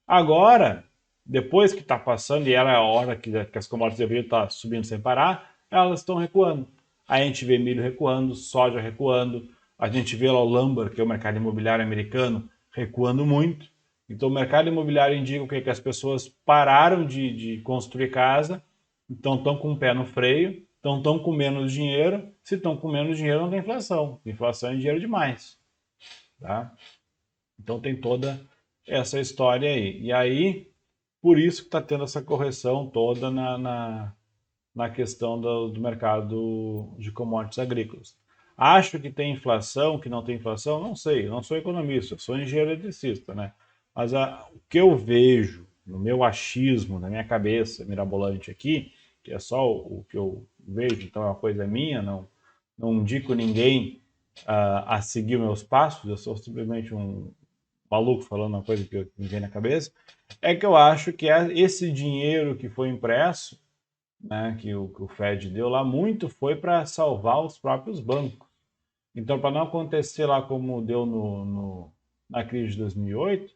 Agora, depois que está passando, e era a hora que as commodities deveriam estar subindo sem parar, elas estão recuando. A gente vê milho recuando, soja recuando, a gente vê lá o lumber, que é o mercado imobiliário americano, recuando muito. Então, o mercado imobiliário indica o quê? Que as pessoas pararam de construir casa, então estão com o pé no freio, então estão com menos dinheiro. Se estão com menos dinheiro, não tem inflação. Inflação é dinheiro demais. Tá? Então tem toda essa história aí. E aí, por isso que está tendo essa correção toda na questão do mercado de commodities agrícolas. Acho que tem inflação, que não tem inflação? Não sei, não sou economista, sou engenheiro eletricista, né? Mas o que eu vejo no meu achismo, na minha cabeça mirabolante aqui, que é só o que eu vejo, então é uma coisa minha, não indico ninguém a seguir meus passos, eu sou simplesmente um maluco falando uma coisa que me vem na cabeça, é que eu acho que esse dinheiro que foi impresso, né, que o Fed deu lá, muito foi para salvar os próprios bancos. Então, para não acontecer lá como deu na crise de 2008,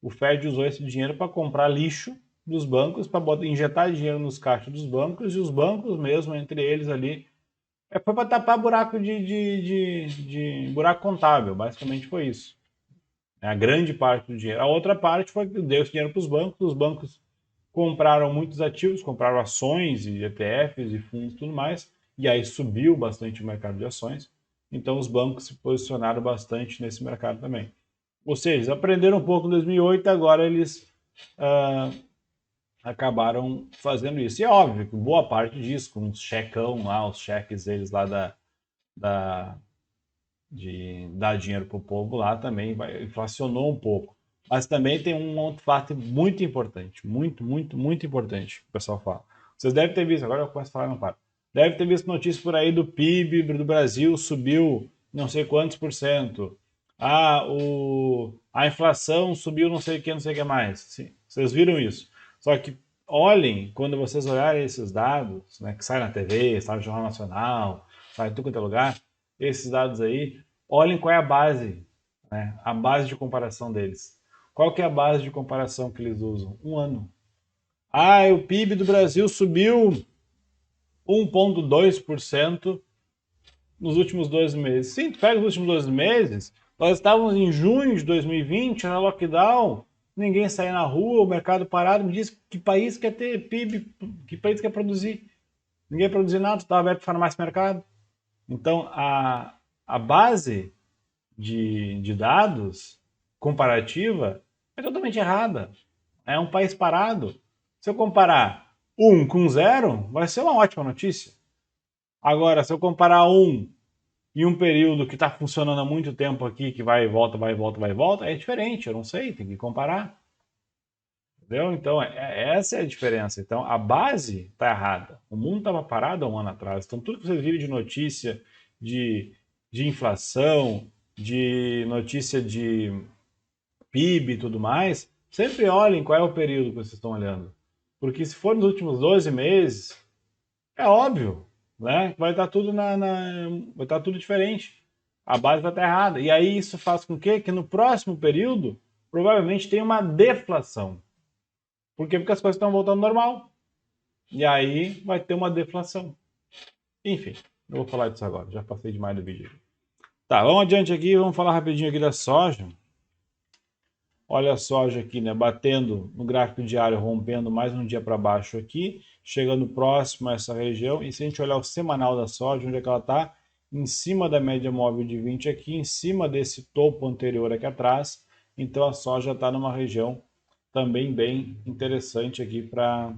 o Fed usou esse dinheiro para comprar lixo dos bancos, para injetar dinheiro nos caixas dos bancos, e os bancos mesmo, entre eles ali, foi para tapar buraco de buraco contábil, basicamente foi isso. A grande parte do dinheiro. A outra parte foi que deu esse dinheiro para os bancos compraram muitos ativos, compraram ações e ETFs e fundos e tudo mais, e aí subiu bastante o mercado de ações. Então os bancos se posicionaram bastante nesse mercado também. Ou seja, aprenderam um pouco em 2008, agora eles acabaram fazendo isso. E é óbvio que boa parte disso, com os checão lá, os cheques deles lá de dar dinheiro para o povo lá também inflacionou um pouco. Mas também tem um outro fato muito importante, muito importante que o pessoal fala. Vocês devem ter visto, agora eu começo a falar, não para. Deve ter visto notícias por aí do PIB do Brasil subiu não sei quantos por cento. A inflação subiu não sei o que mais. Sim, vocês viram isso. Só que olhem, quando vocês olharem esses dados, né, que sai na TV, sai no Jornal Nacional, sai em tudo quanto é lugar, esses dados aí, olhem qual é a base, né, a base de comparação deles. Qual que é a base de comparação que eles usam? Um ano. O PIB do Brasil subiu 1,2% nos últimos 12 meses. Sim, pega os últimos 12 meses, nós estávamos em junho de 2020, na lockdown, ninguém saía na rua, o mercado parado. Me diz que país quer ter PIB, que país quer produzir? Ninguém produzia nada, estava aberto para mais mercado. Então, a base de dados comparativa é totalmente errada. É um país parado. Se eu comparar 1 com 0, vai ser uma ótima notícia. Agora, se eu comparar 1 e um período que está funcionando há muito tempo aqui, que vai e volta, vai e volta, vai e volta, é diferente. Eu não sei, tem que comparar. Entendeu? Então, essa é a diferença. Então, a base está errada. O mundo estava parado há um ano atrás. Então, tudo que vocês viram de notícia de inflação, de notícia de PIB e tudo mais, sempre olhem qual é o período que vocês estão olhando. Porque se for nos últimos 12 meses, é óbvio, né? Vai estar tudo vai estar tudo diferente. A base vai estar errada. E aí isso faz com que no próximo período provavelmente tenha uma deflação. Por quê? Porque as coisas estão voltando ao normal. E aí vai ter uma deflação. Enfim, não vou falar disso agora. Já passei demais do vídeo. Tá, vamos adiante aqui. Vamos falar rapidinho aqui da soja. Olha a soja aqui, né? Batendo no gráfico diário, rompendo mais um dia para baixo aqui. Chegando próximo a essa região. E se a gente olhar o semanal da soja, onde é que ela está? Em cima da média móvel de 20 aqui. Em cima desse topo anterior aqui atrás. então a soja está numa região também bem interessante aqui para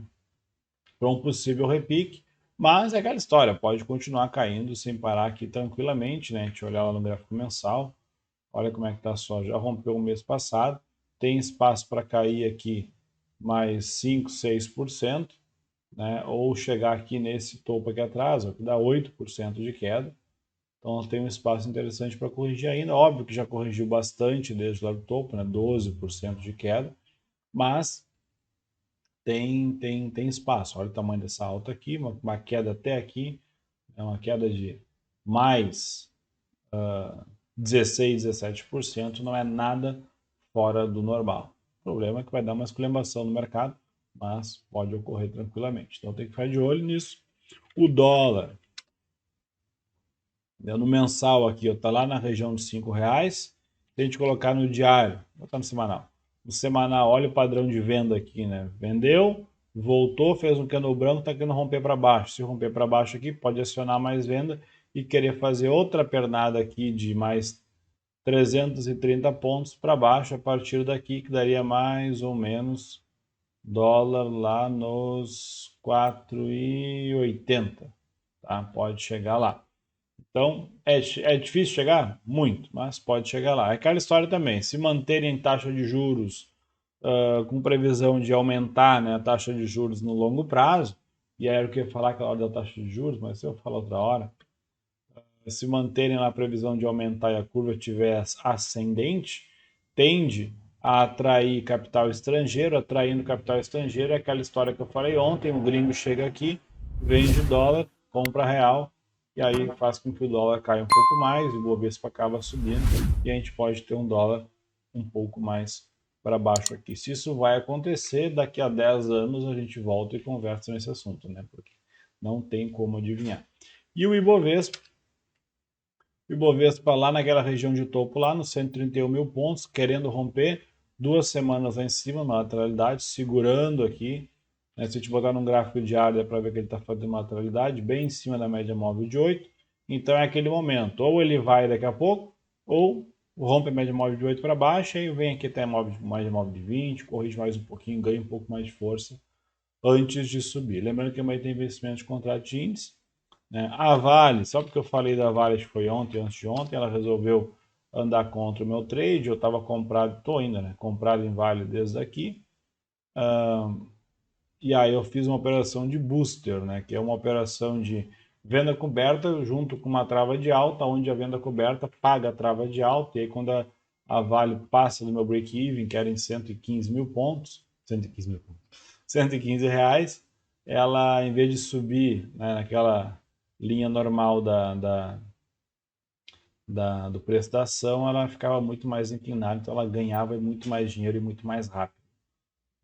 um possível repique, mas é aquela história, pode continuar caindo sem parar aqui tranquilamente, né? Deixa eu olhar lá no gráfico mensal, olha como é que está a soja, já rompeu o mês passado, tem espaço para cair aqui mais 5, 6%, né? Ou chegar aqui nesse topo aqui atrás, ó, que dá 8% de queda. Então tem um espaço interessante para corrigir ainda. Óbvio que já corrigiu bastante desde lá do topo, né? 12% de queda, mas tem espaço. Olha o tamanho dessa alta aqui, uma queda até aqui, é uma queda de mais 16, 17%, não é nada fora do normal. O problema é que vai dar uma esculhambação no mercado, mas pode ocorrer tranquilamente. Então tem que ficar de olho nisso. O dólar, no mensal aqui, está lá na região de R$5. Se a gente colocar no diário, vou botar no semanal. No semanal, olha o padrão de venda aqui, né? Vendeu, voltou, fez um candle branco, está querendo romper para baixo. Se romper para baixo aqui, pode acionar mais venda e querer fazer outra pernada aqui de mais 330 pontos para baixo a partir daqui, que daria mais ou menos dólar lá nos 4,80, tá? Pode chegar lá. Então, é difícil chegar? Muito, mas pode chegar lá. É aquela história também, se manterem taxa de juros com previsão de aumentar, né, a taxa de juros no longo prazo, e aí eu queria falar aquela hora da taxa de juros, mas se eu falar outra hora, se manterem lá a previsão de aumentar e a curva estiver ascendente, tende a atrair capital estrangeiro, atraindo capital estrangeiro é aquela história que eu falei ontem, o gringo chega aqui, vende dólar, compra real, e aí faz com que o dólar caia um pouco mais, e o Bovespa acaba subindo, e a gente pode ter um dólar um pouco mais para baixo aqui. Se isso vai acontecer, daqui a 10 anos a gente volta e conversa nesse assunto, né? Porque não tem como adivinhar. E o Ibovespa lá naquela região de topo, lá nos 131 mil pontos, querendo romper, 2 semanas lá em cima, uma lateralidade, segurando aqui. Né? Se a gente botar num gráfico diário, dá para ver que ele está fazendo uma lateralidade bem em cima da média móvel de 8. Então é aquele momento, ou ele vai daqui a pouco, ou rompe a média móvel de 8 para baixo, aí vem aqui até a média móvel de 20, corrige mais um pouquinho, ganha um pouco mais de força antes de subir. Lembrando que também tem investimento de contrato de índice, né? A Vale, só porque eu falei da Vale, acho que foi ontem, antes de ontem, ela resolveu andar contra o meu trade. Eu estava comprado, estou ainda, né? Comprado em Vale desde aqui. E aí eu fiz uma operação de booster, né? Que é uma operação de venda coberta junto com uma trava de alta, onde a venda coberta paga a trava de alta. E aí quando a Vale passa do meu break-even, que era em 115 mil pontos, 115 mil pontos, 115 reais, ela, em vez de subir, né, naquela linha normal do preço da ação, ela ficava muito mais inclinada, então ela ganhava muito mais dinheiro e muito mais rápido.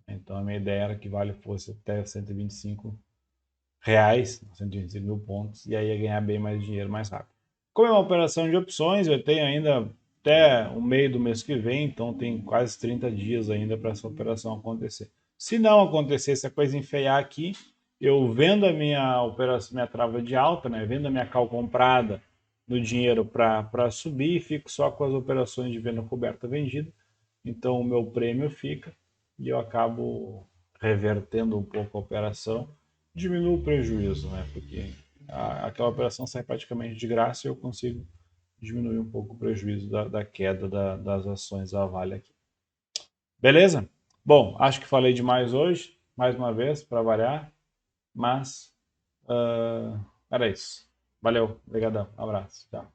Então a minha ideia era que Vale fosse até 125 reais, 125 mil pontos, e aí ia ganhar bem mais dinheiro mais rápido. Como é uma operação de opções, eu tenho ainda até o meio do mês que vem, então tem quase 30 dias ainda para essa operação acontecer. Se não acontecer, se a coisa enfeiar aqui, eu vendo a minha operação, minha trava de alta, né, vendo a minha call comprada no dinheiro para subir, e fico só com as operações de venda coberta vendida, então o meu prêmio fica e eu acabo revertendo um pouco a operação, diminui o prejuízo, né? Porque aquela operação sai praticamente de graça e eu consigo diminuir um pouco o prejuízo da queda das ações da Vale aqui. Beleza? Bom, acho que falei demais hoje, mais uma vez, para variar, mas era isso. Valeu, obrigadão, abraço, tchau.